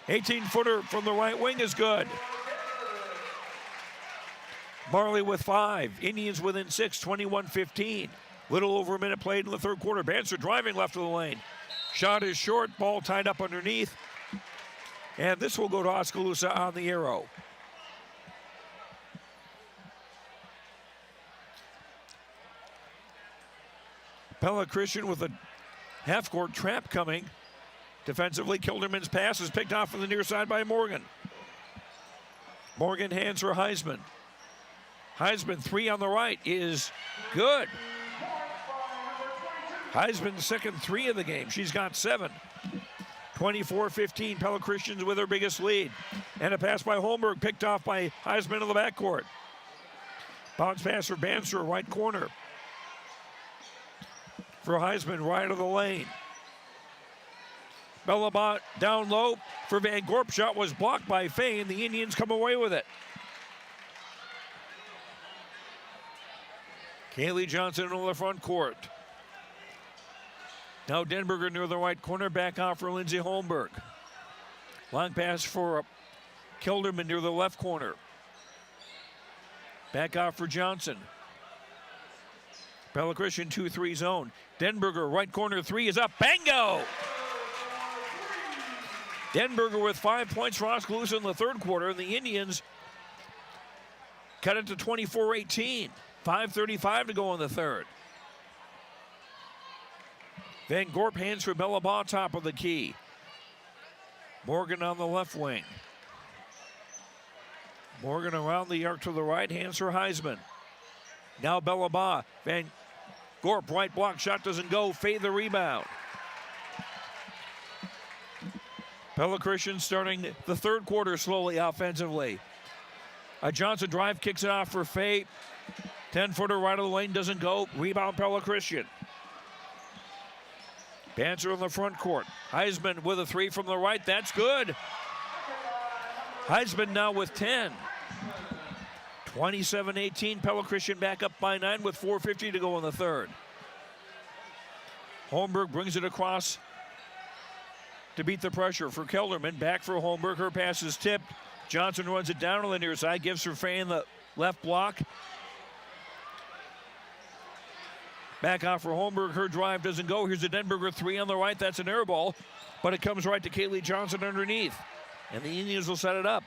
[SPEAKER 3] 18-footer from the right wing is good. Marley with 5. Indians within 6, 21-15. Little over a minute played in the third quarter. Banstra driving left of the lane. Shot is short, ball tied up underneath. And this will go to Oskaloosa on the arrow. Pella Christian with a half-court trap coming. Defensively, Kilderman's pass is picked off from the near side by Morgan. Morgan hands for Heisman. Heisman 3 on the right is good. Heisman's second 3 of the game. She's got 7. 24-15, Pella Christians with her biggest lead. And a pass by Holmberg picked off by Heisman in the backcourt. Bounce pass for Banstra, right corner. For Heisman, right of the lane. Bellabont down low for Van Gorp. Shot was blocked by Fay, and the Indians come away with it. Kaylee Johnson on the front court. Now Denberger near the right corner, back off for Lindsay Holmberg. Long pass for Kilderman near the left corner. Back off for Johnson. Pella Christian 2-3 zone. Denberger, right corner 3 is up. Bango! Denberger with 5 points for Oskaloosa in the third quarter, and the Indians cut it to 24-18. 5:35 to go in the third. Van Gorp hands for Bella Baugh, top of the key. Morgan on the left wing. Morgan around the arc to the right, hands for Heisman. Now Bella Baugh. Van Gorp, right block, shot doesn't go. Fade the rebound. Pella Christian starting the third quarter slowly offensively. A Johnson drive kicks it off for Faye. 10-footer right of the lane doesn't go. Rebound Pella Christian. Banzer in the front court. Heisman with a three from the right. That's good. Heisman now with 10. 27-18. Pella Christian back up by 9 with 4:50 to go in the third. Holmberg brings it across to beat the pressure for Kelderman. Back for Holmberg. Her pass is tipped. Johnson runs it down on the near side. Gives for Faye in the left block. Back off for Holmberg. Her drive doesn't go. Here's a Denberger three on the right. That's an air ball. But it comes right to Kaylee Johnson underneath. And the Indians will set it up.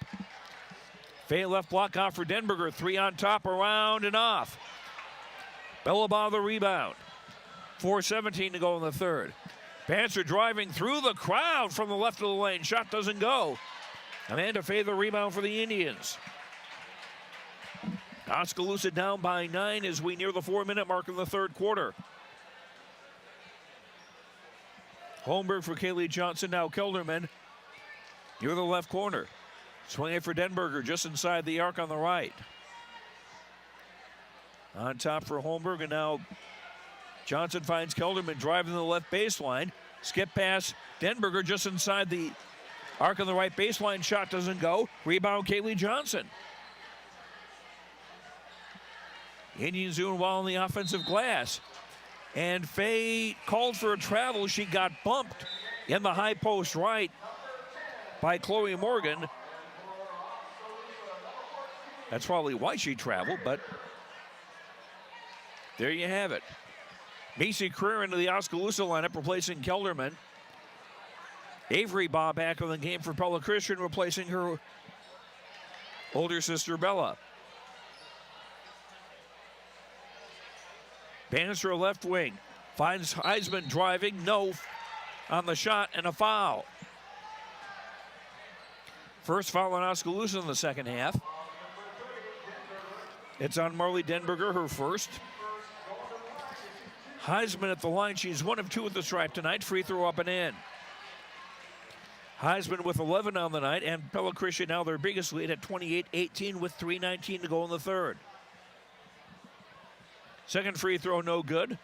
[SPEAKER 3] Faye left block off for Denberger. Three on top, around and off. Bella Baugh the rebound. 4:17 to go in the third. Banzer driving through the crowd from the left of the lane. Shot doesn't go. Amanda Faye the rebound for the Indians. Oskaloosa down by 9 as we near the 4-minute mark in the third quarter. Holmberg for Kaylee Johnson. Now Kelderman near the left corner. Swinging for Denberger just inside the arc on the right. On top for Holmberg, and now Johnson finds Kelderman driving the left baseline. Skip pass, Denberger just inside the arc on the right baseline. Shot doesn't go. Rebound Kaylee Johnson. Indians doing well on the offensive glass. And Faye called for a travel. She got bumped in the high post right by Chloe Morgan. That's probably why she traveled, but there you have it. Macy Creer into the Oskaloosa lineup, replacing Kelderman. Avery Baugh back in the game for Pella Christian, replacing her older sister Bella. Bannister left wing. Finds Heisman driving. No on the shot and a foul. First foul on Oskaloosa in the second half. It's on Marley Denberger, her first. Heisman at the line. She's 1 of 2 at the stripe tonight. Free throw up and in. Heisman with 11 on the night, and Pella Christian now their biggest lead at 28-18 with 3:19 to go in the third. Second free throw, no good.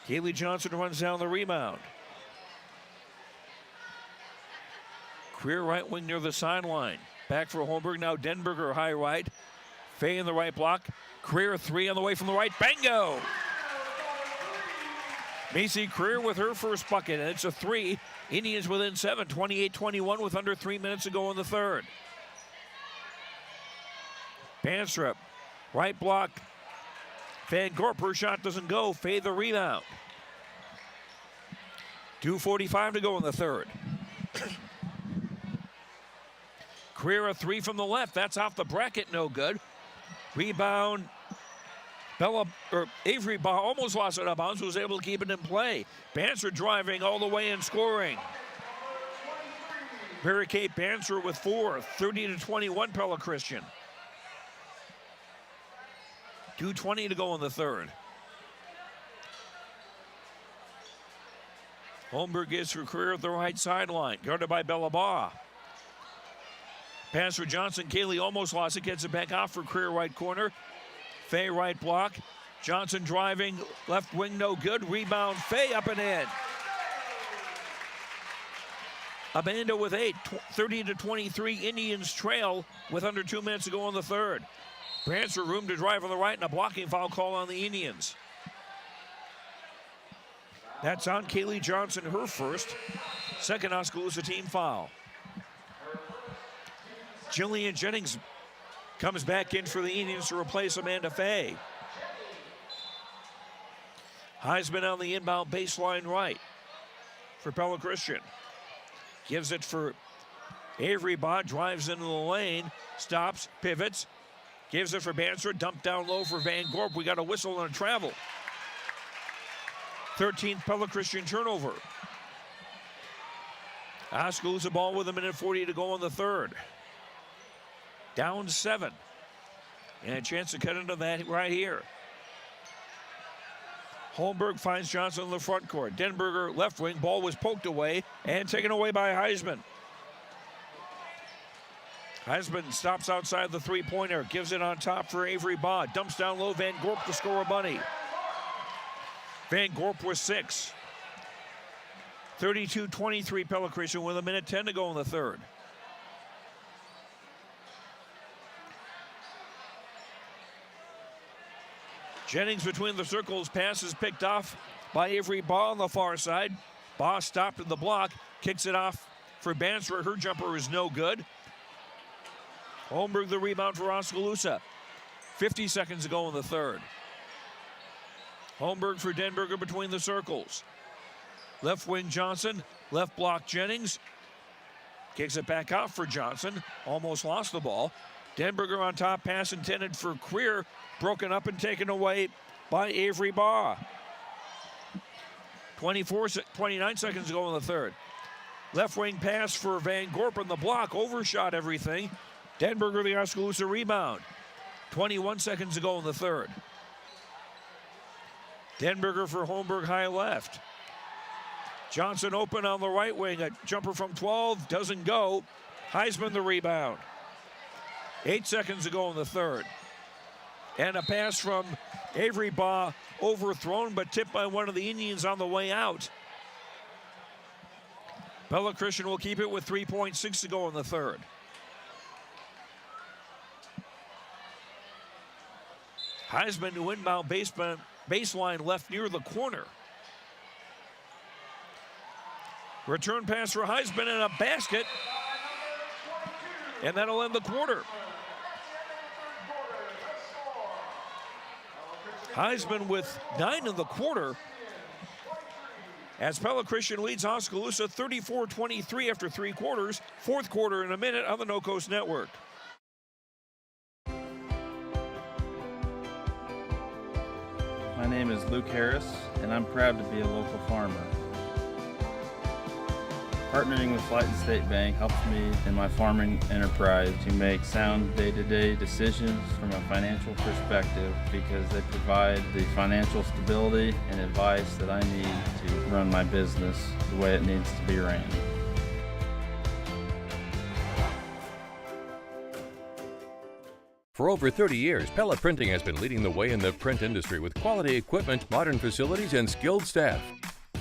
[SPEAKER 3] Kaylee Johnson runs down the rebound. Career right wing near the sideline. Back for Holmberg, now Denberger high right. Faye in the right block. Career three on the way from the right. Bango! Macy Career with her first bucket, and it's a three. Indians within 7, 28-21 with under 3 minutes to go in the third. Panstrup, right block. Van Gorp, her shot doesn't go. Faye the rebound. 2:45 to go in the third. Career a three from the left. That's off the bracket, no good. Rebound. Avery Baugh almost lost it out of bounds, was able to keep it in play. Banzer driving all the way and scoring. Mary Kate Banzer with 4, 30-21 Pella Christian. 2:20 to go in the third. Holmberg gets her career at the right sideline, guarded by Bella Baugh. Pass for Johnson. Kaylee almost lost it, gets it back off for career right corner. Faye right block. Johnson driving, left wing no good. Rebound, Faye up and in. Amanda with 8, 30-23. Indians trail with under 2 minutes to go in the third. Prancer room to drive on the right and a blocking foul call on the Indians. That's on Kaylee Johnson, her first. Second Oskaloosa team foul. Jillian Jennings comes back in for the Indians to replace Amanda Faye. Heisman on the inbound baseline right for Pella Christian. Gives it for Avery Bott drives into the lane, stops, pivots, gives it for Bannister, dumped down low for Van Gorp. We got a whistle and a travel. 13th Pella Christian turnover. Oskaloosa ball with 1:40 to go in the third. Down 7. And a chance to cut into that right here. Holmberg finds Johnson in the front court. Denberger left wing. Ball was poked away and taken away by Heisman. Heisman stops outside the three-pointer. Gives it on top for Avery Baugh. Dumps down low. Van Gorp to score a bunny. Van Gorp with 6. 32-23 Pella Christian with 1:10 to go in the third. Jennings between the circles. Pass is picked off by Avery Baugh on the far side. Baugh stopped at the block. Kicks it off for Bannister. Her jumper is no good. Holmberg the rebound for Oskaloosa. 50 seconds to go in the third. Holmberg for Denberger between the circles. Left wing Johnson. Left block Jennings. Kicks it back out for Johnson. Almost lost the ball. Denberger on top. Pass intended for Queer. Broken up and taken away by Avery Baugh. 29 seconds to go in the third. Left wing pass for Van Gorp on the block. Overshot everything. Denberger the Oskaloosa rebound. 21 seconds to go in the third. Denberger for Holmberg high left. Johnson open on the right wing. A jumper from 12 doesn't go. Heisman the rebound. 8 seconds to go in the third. And a pass from Avery Baugh overthrown but tipped by one of the Indians on the way out. Pella Christian will keep it with 3.6 to go in the third. Heisman to inbound baseline left near the corner. Return pass for Heisman and a basket. And that'll end the quarter. Heisman with 9 in the quarter. As Pella Christian leads Oskaloosa 34-23 after 3 quarters. Fourth quarter in a minute on the No Coast Network.
[SPEAKER 9] My name is Luke Harris, and I'm proud to be a local farmer. Partnering with Flighton State Bank helps me in my farming enterprise to make sound day-to-day decisions from a financial perspective because they provide the financial stability and advice that I need to run my business the way it needs to be ran.
[SPEAKER 10] For over 30 years, Pella Printing has been leading the way in the print industry with quality equipment, modern facilities, and skilled staff.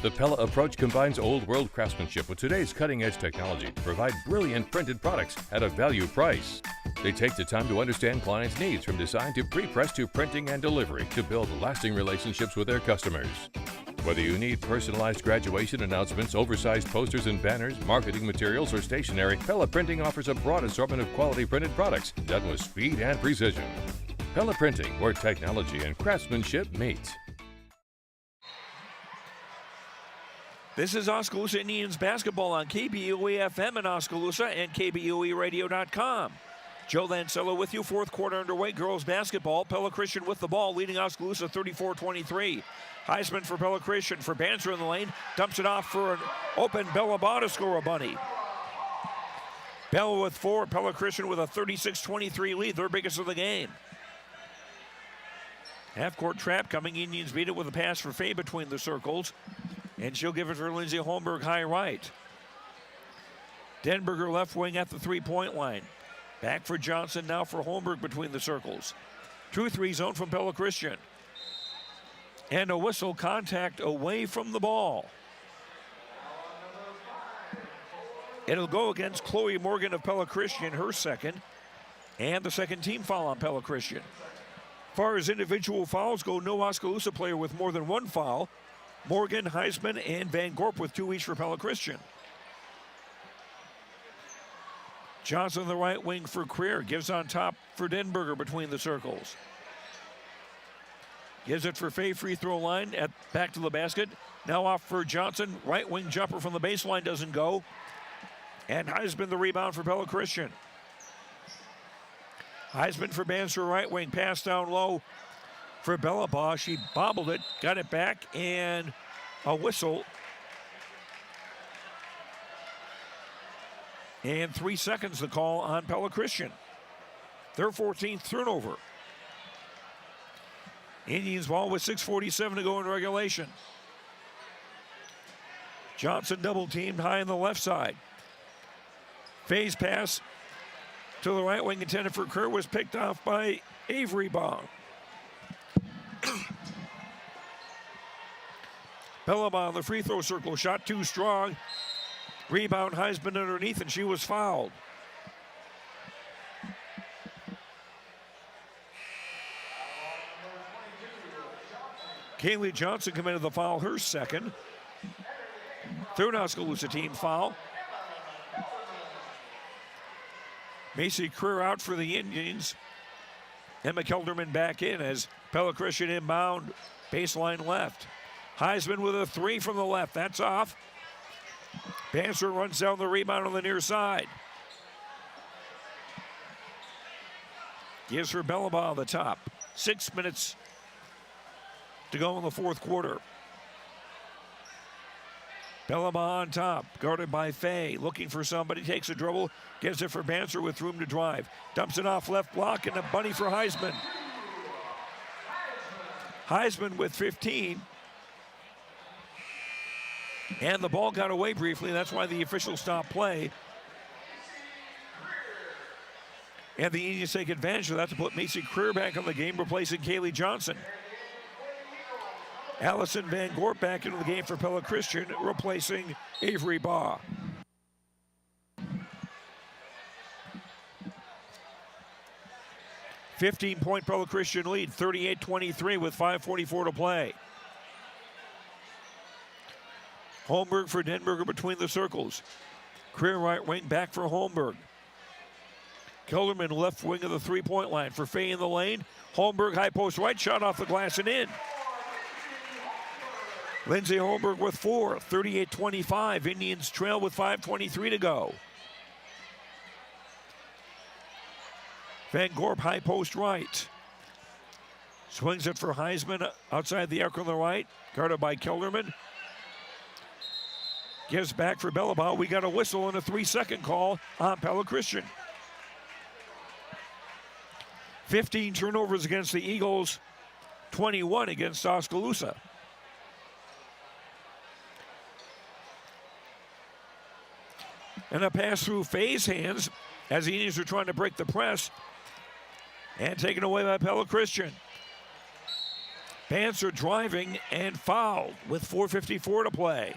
[SPEAKER 10] The Pella approach combines old-world craftsmanship with today's cutting-edge technology to provide brilliant printed products at a value price. They take the time to understand clients' needs from design to pre-press to printing and delivery to build lasting relationships with their customers. Whether you need personalized graduation announcements, oversized posters and banners, marketing materials, or stationery, Pella Printing offers a broad assortment of quality printed products done with speed and precision. Pella Printing, where technology and craftsmanship meet.
[SPEAKER 3] This is Oskaloosa Indians basketball on KBOE-FM in Oskaloosa and KBOEradio.com. Joe Lancello with you. Fourth quarter underway. Girls basketball. Pella Christian with the ball, leading Oskaloosa 34-23. Heisman for Pella Christian. For Bannister in the lane. Dumps it off for an open Bella Baugh to score a bunny. Bella with 4. Pella Christian with a 36-23 lead. Their biggest of the game. Half-court trap coming. Indians beat it with a pass for Faye between the circles. And she'll give it for Lindsay Holmberg high right. Denberger left wing at the three-point line. Back for Johnson, now for Holmberg between the circles. 2-3 zone from Pella Christian. And a whistle, contact away from the ball. It'll go against Chloe Morgan of Pella Christian, her second. And the second team foul on Pella Christian. As far as individual fouls go, no Oskaloosa player with more than 1 foul. Morgan, Heisman, and Van Gorp with 2 each for Pella Christian. Johnson the right wing for Creer. Gives on top for Denberger between the circles. Gives it for Faye, free throw line, back to the basket. Now off for Johnson. Right wing jumper from the baseline doesn't go. And Heisman the rebound for Pella Christian. Heisman for Banster, right wing, pass down low for Bellabaugh. She bobbled it, got it back, and a whistle. And 3 seconds to call on Pella Christian. Their 14th turnover. Indians ball with 6:47 to go in regulation. Johnson double teamed high on the left side. Phase pass to the right wing intended for Kerr was picked off by Avery Baugh. Bellabaugh on the free throw circle, shot too strong. Rebound Heisman underneath, and she was fouled. Kaylee Johnson committed the foul, her second. Third Oskaloosa team foul. Macy Kerr out for the Indians. Emma Kelderman back in as Pella Christian inbound, baseline left. Heisman with a three from the left, that's off. Banster runs down the rebound on the near side. Gives her Bellabaugh the top. 6 minutes to go in the fourth quarter. Bellabaugh on top, guarded by Fay. Looking for somebody, takes a dribble, gives it for Banster with room to drive. Dumps it off left block, and a bunny for Heisman. Heisman with 15. And the ball got away briefly. That's why the official stopped play. And the Indians take advantage of that to put Macy Kerr back on the game, replacing Kaylee Johnson. Allison Van Gorp back into the game for Pella Christian, replacing Avery Baugh. .15 Pella Christian lead, 38-23 with 5:44 to play. Holmberg for Denberger between the circles. Career right wing back for Holmberg. Kelderman left wing of the three-point line for Fay in the lane. Holmberg high post right, shot off the glass and in. Lindsay Holmberg with 4, 38-25. Indians trail with 5:23 to go. Van Gorp high post right. Swings it for Heisman outside the arc on the right, guarded by Kelderman. Gives back for Bellabaugh. We got a whistle and a 3-second call on Pella Christian. 15 turnovers against the Eagles, 21 against Oskaloosa. And a pass through Fay's hands as the Indians are trying to break the press. And taken away by Pella Christian. Banster driving and fouled with 4:54 to play.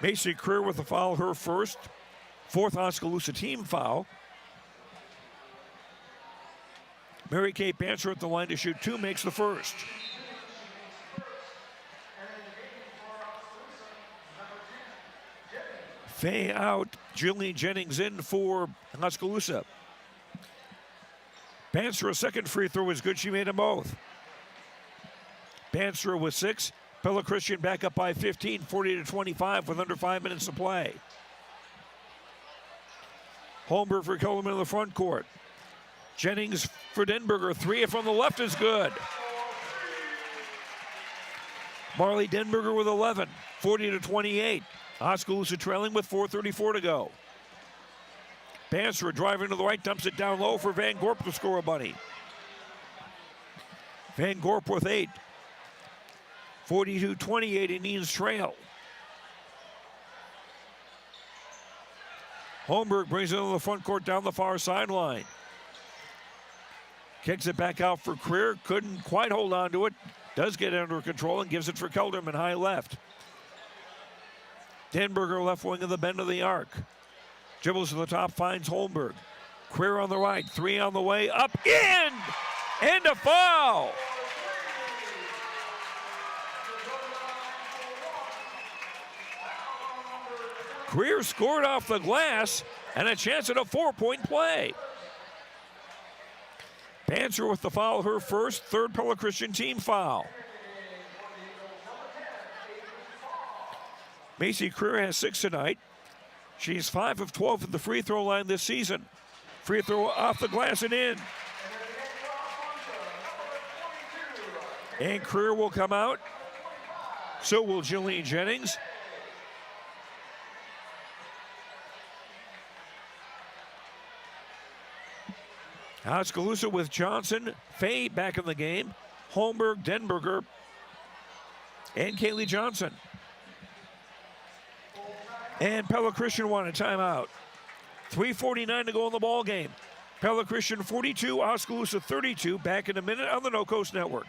[SPEAKER 3] Macy Kerr with the foul, her first. Fourth Oskaloosa team foul. Mary Kay Banster at the line to shoot two, makes the first. Fay out, Jillian Jennings in for Oskaloosa. Banster, a second free throw is good, she made them both. Banster with 6. Pella Christian back up by 15, 40-25 with under 5 minutes to play. Holmberg for Kelderman in the front court. Jennings for Denberger, 3 from the left is good. Marley Denberger with 11, 40-28. Oskaloosa trailing with 4:34 to go. Banster driving to the right, dumps it down low for Van Gorp to score a bunny. Van Gorp with 8. 42-28, Indians trail. Holmberg brings it into the front court down the far sideline. Kicks it back out for Creer. Couldn't quite hold on to it. Does get it under control and gives it for Kelderman high left. Denberger left wing of the bend of the arc. Dribbles to the top, finds Holmberg. Creer on the right, 3 on the way, up, in! And a foul! Creer scored off the glass and a chance at a 4-point play. Banster with the foul, her first, third Pella Christian team foul. Macy Creer has 6 tonight. She's 5 of 12 at the free throw line this season. Free throw off the glass and in. And Creer will come out. So will Jillian Jennings. Oskaloosa with Johnson, Fay back in the game, Holmberg, Denberger, and Kaylee Johnson. And Pella Christian won a timeout. 3:49 to go in the ball game. Pella Christian 42, Oskaloosa 32. Back in a minute on the No Coast Network.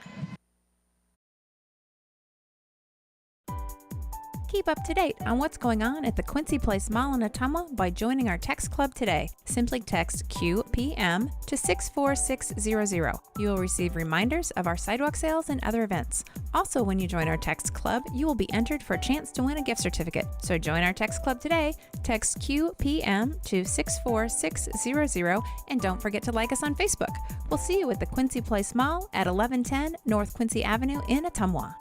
[SPEAKER 11] Keep up to date on what's going on at the Quincy Place Mall in Ottumwa by joining our text club today. Simply text QPM to 64600. You will receive reminders of our sidewalk sales and other events. Also, when you join our text club, you will be entered for a chance to win a gift certificate. So join our text club today. Text QPM to 64600 and don't forget to like us on Facebook. We'll see you at the Quincy Place Mall at 1110 North Quincy Avenue in Ottumwa.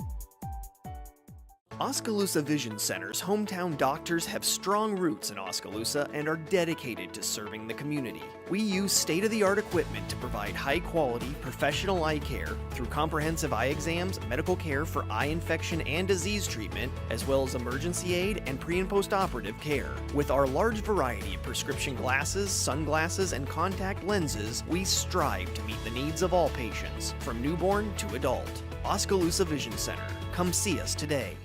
[SPEAKER 13] Oskaloosa Vision Center's hometown doctors have strong roots in Oskaloosa and are dedicated to serving the community. We use state-of-the-art equipment to provide high-quality, professional eye care through comprehensive eye exams, medical care for eye infection and disease treatment, as well as emergency aid and pre- and post-operative care. With our large variety of prescription glasses, sunglasses, and contact lenses, we strive to meet the needs of all patients, from newborn to adult. Oskaloosa Vision Center. Come see us today.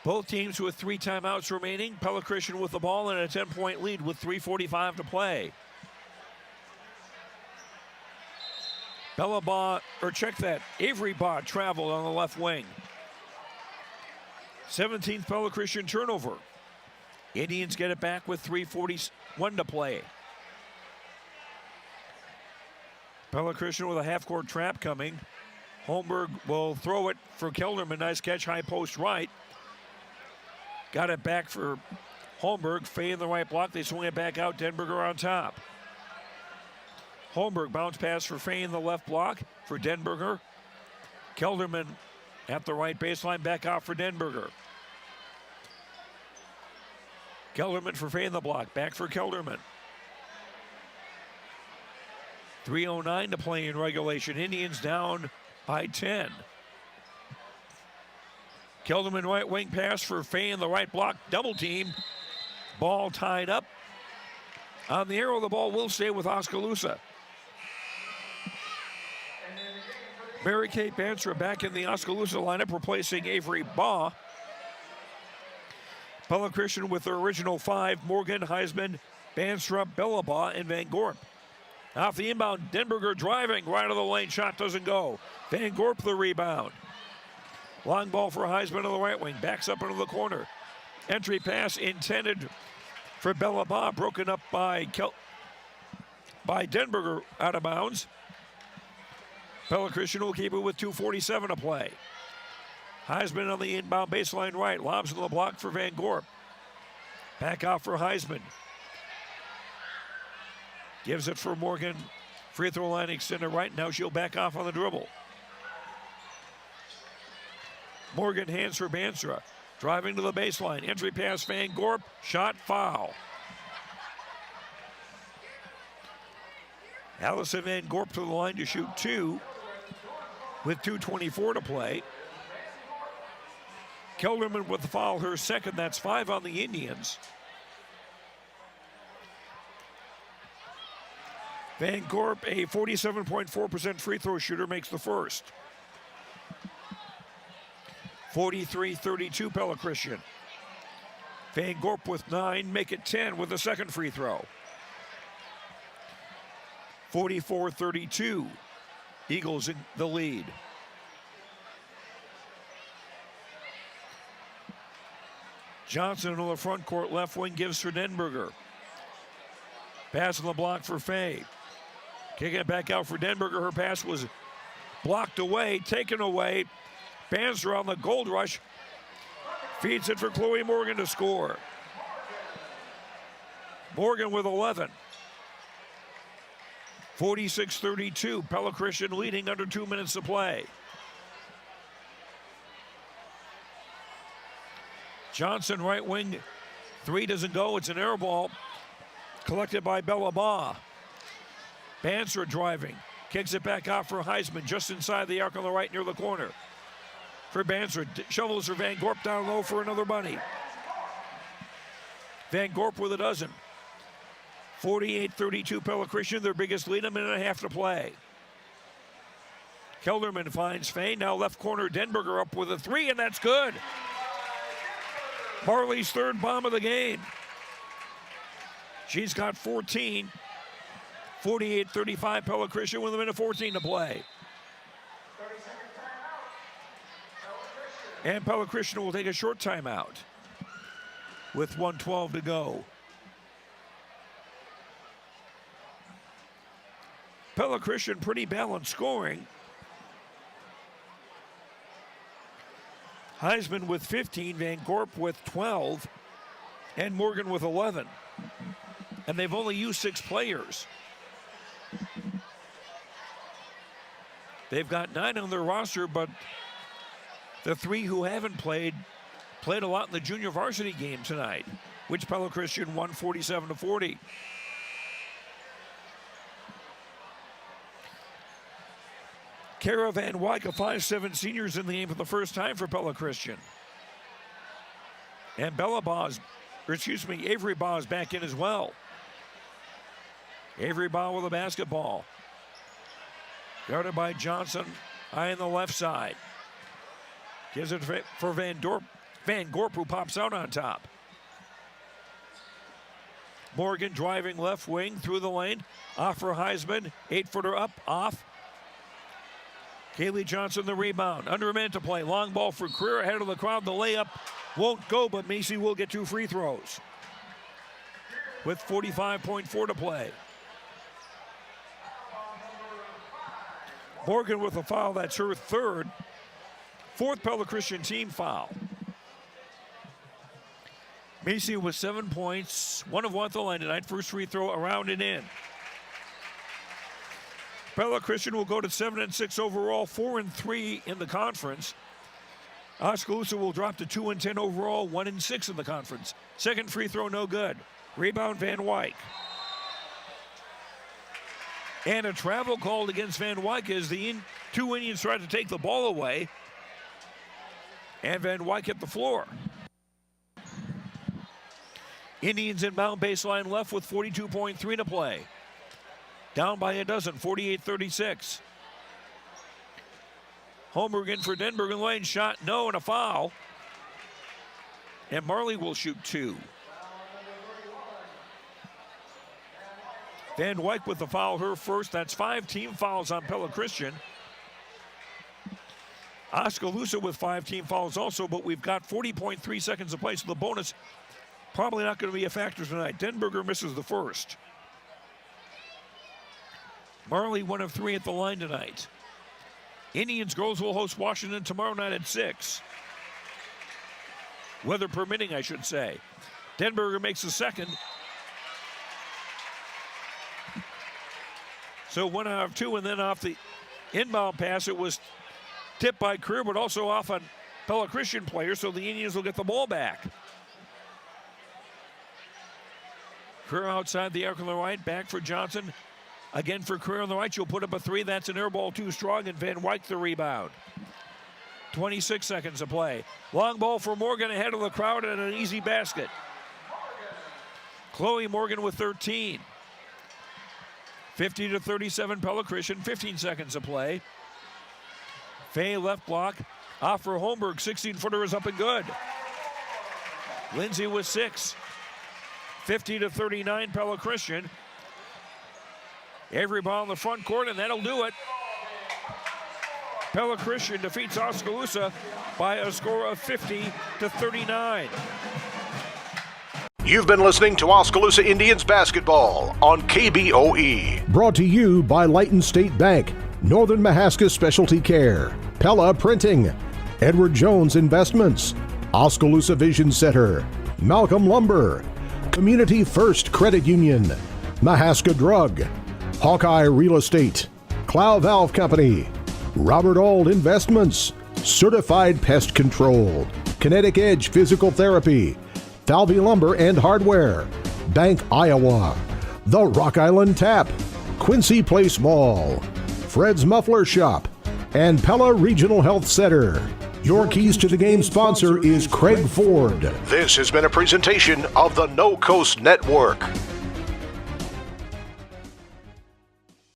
[SPEAKER 3] Both teams with 3 timeouts remaining. Pella Christian with the ball and a 10-point lead with 3:45 to play. Avery Baugh traveled on the left wing. 17th Pella Christian turnover. Indians get it back with 3:41 to play. Pella Christian with a half-court trap coming. Holmberg will throw it for Kelderman. Nice catch, high post right. Got it back for Holmberg. Fay in the right block. They swing it back out. Denberger on top. Holmberg bounce pass for Fay in the left block for Denberger. Kelderman at the right baseline. Back out for Denberger. Kelderman for Fay in the block. Back for Kelderman. 3:09 to play in regulation. Indians down by 10. Kelderman right wing pass for Fay in the right block. Double team. Ball tied up. On the arrow, the ball will stay with Oskaloosa. Mary Kate Banstra back in the Oskaloosa lineup, replacing Avery Baugh. Pella Christian with their original 5. Morgan, Heisman, Banstra, Bellabaugh, and Van Gorp. Off the inbound, Denberger driving right of the lane. Shot doesn't go. Van Gorp the rebound. Long ball for Heisman on the right wing. Backs up into the corner. Entry pass intended for Bellabaugh. Broken up by Denberger out of bounds. Pella Christian will keep it with 2:47 to play. Heisman on the inbound baseline right. Lobs in the block for Van Gorp. Back out for Heisman. Gives it for Morgan. Free throw line extended right. Now she'll back off on the dribble. Morgan hands for Banstra. Driving to the baseline. Entry pass Van Gorp. Shot foul. Allison Van Gorp to the line to shoot 2 with 2:24 to play. Kelderman with the foul, her second. That's 5 on the Indians. Van Gorp, a 47.4% free throw shooter, makes the first. 43-32 Pella Christian. Van Gorp with 9, make it 10 with the second free throw. 44-32. Eagles in the lead. Johnson on the front court left wing gives for Denberger. Pass on the block for Fay. Kicking it back out for Denberger. Her pass was blocked away, taken away. Banstra on the gold rush. Feeds it for Chloe Morgan to score. Morgan with 11. 46-32. Pella Christian leading under 2 minutes to play. Johnson, right wing. 3 doesn't go. It's an air ball collected by Bella Baugh. Banser driving. Kicks it back out for Heisman just inside the arc on the right near the corner. For Banser. Shovels for Van Gorp down low for another bunny. Van Gorp with a dozen. 48-32 Pella Christian, their biggest lead, a minute and a half to play. Kelderman finds Faye. Now left corner, Denberger up with a 3, and that's good. Marley's third bomb of the game. She's got 14. 48-35 Pella Christian with a minute 14 to play. And Pella Christian will take a short timeout with 1:12 to go. Pella Christian pretty balanced scoring. Heisman with 15, Van Gorp with 12, and Morgan with 11. And they've only used 6 players. They've got 9 on their roster, but the 3 who haven't played a lot in the junior varsity game tonight, which Pella Christian won 47-40. Kara Van Wyk, a 5'7" seniors in the game for the first time for Pella Christian. And Avery Baugh is back in as well. Avery Baugh with a basketball. Guarded by Johnson, high on the left side. Gives it for Van Gorp, who pops out on top. Morgan driving left wing through the lane. Off for Heisman, 8-footer up, off. Kaylee Johnson the rebound. Under a minute to play. Long ball for Creer ahead of the crowd. The layup won't go, but Macy will get 2 free throws. With 45.4 to play. Morgan with a foul. That's her fourth Pella Christian team foul. Macy with 7 points. 1 of 1 at the line tonight. First free throw around and in. Pella Christian will go to 7-6 overall, 4-3 in the conference. Oskaloosa will drop to 2-10 overall, 1-6 in the conference. Second free throw, no good. Rebound, Van Wyk. And a travel called against Van Wyk as the 2 Indians tried to take the ball away. And Van Wyk hit the floor. Indians inbound baseline left with 42.3 to play. Down by a dozen, 48-36. Holmberg in for Denberg lane, shot no, and a foul. And Marley will shoot 2. Van Wyk with the foul, her first. That's 5 team fouls on Pella Christian. Oskaloosa with 5 team fouls also, but we've got 40.3 seconds to play, so the bonus probably not going to be a factor tonight. Denberger misses the first. Marley 1 of 3 at the line tonight. Indians girls will host Washington tomorrow night at 6. Weather permitting, I should say. Denberger makes the second. So 1 out of 2, and then off the inbound pass, it was tipped by Creer, but also off on Pella Christian players, so the Indians will get the ball back. Creer outside the arc on the right, back for Johnson. Again for Creer on the right, she'll put up a 3. That's an air ball too strong, and Van Wyk the rebound. 26 seconds to play. Long ball for Morgan ahead of the crowd and an easy basket. Chloe Morgan with 13. 50-37 Pella Christian, 15 seconds to play. Faye left block, off for Holmberg, 16-footer is up and good. Lindsay with 6. 50-39 Pella Christian. Avery ball in the front court, and that'll do it. Pella Christian defeats Oskaloosa by a score of 50-39.
[SPEAKER 1] You've been listening to Oskaloosa Indians basketball on KBOE. Brought to you by Lighton State Bank, Northern Mahaska Specialty Care, Pella Printing, Edward Jones Investments, Oskaloosa Vision Center, Malcolm Lumber, Community First Credit Union, Mahaska Drug, Hawkeye Real Estate, Clow Valve Company, Robert Auld Investments, Certified Pest Control, Kinetic Edge Physical Therapy, Falvey Lumber and Hardware, Bank Iowa, The Rock Island Tap, Quincy Place Mall, Fred's Muffler Shop, and Pella Regional Health Center. Your Keys to the Game sponsor is Craig Ford. This has been a presentation of the No Coast Network.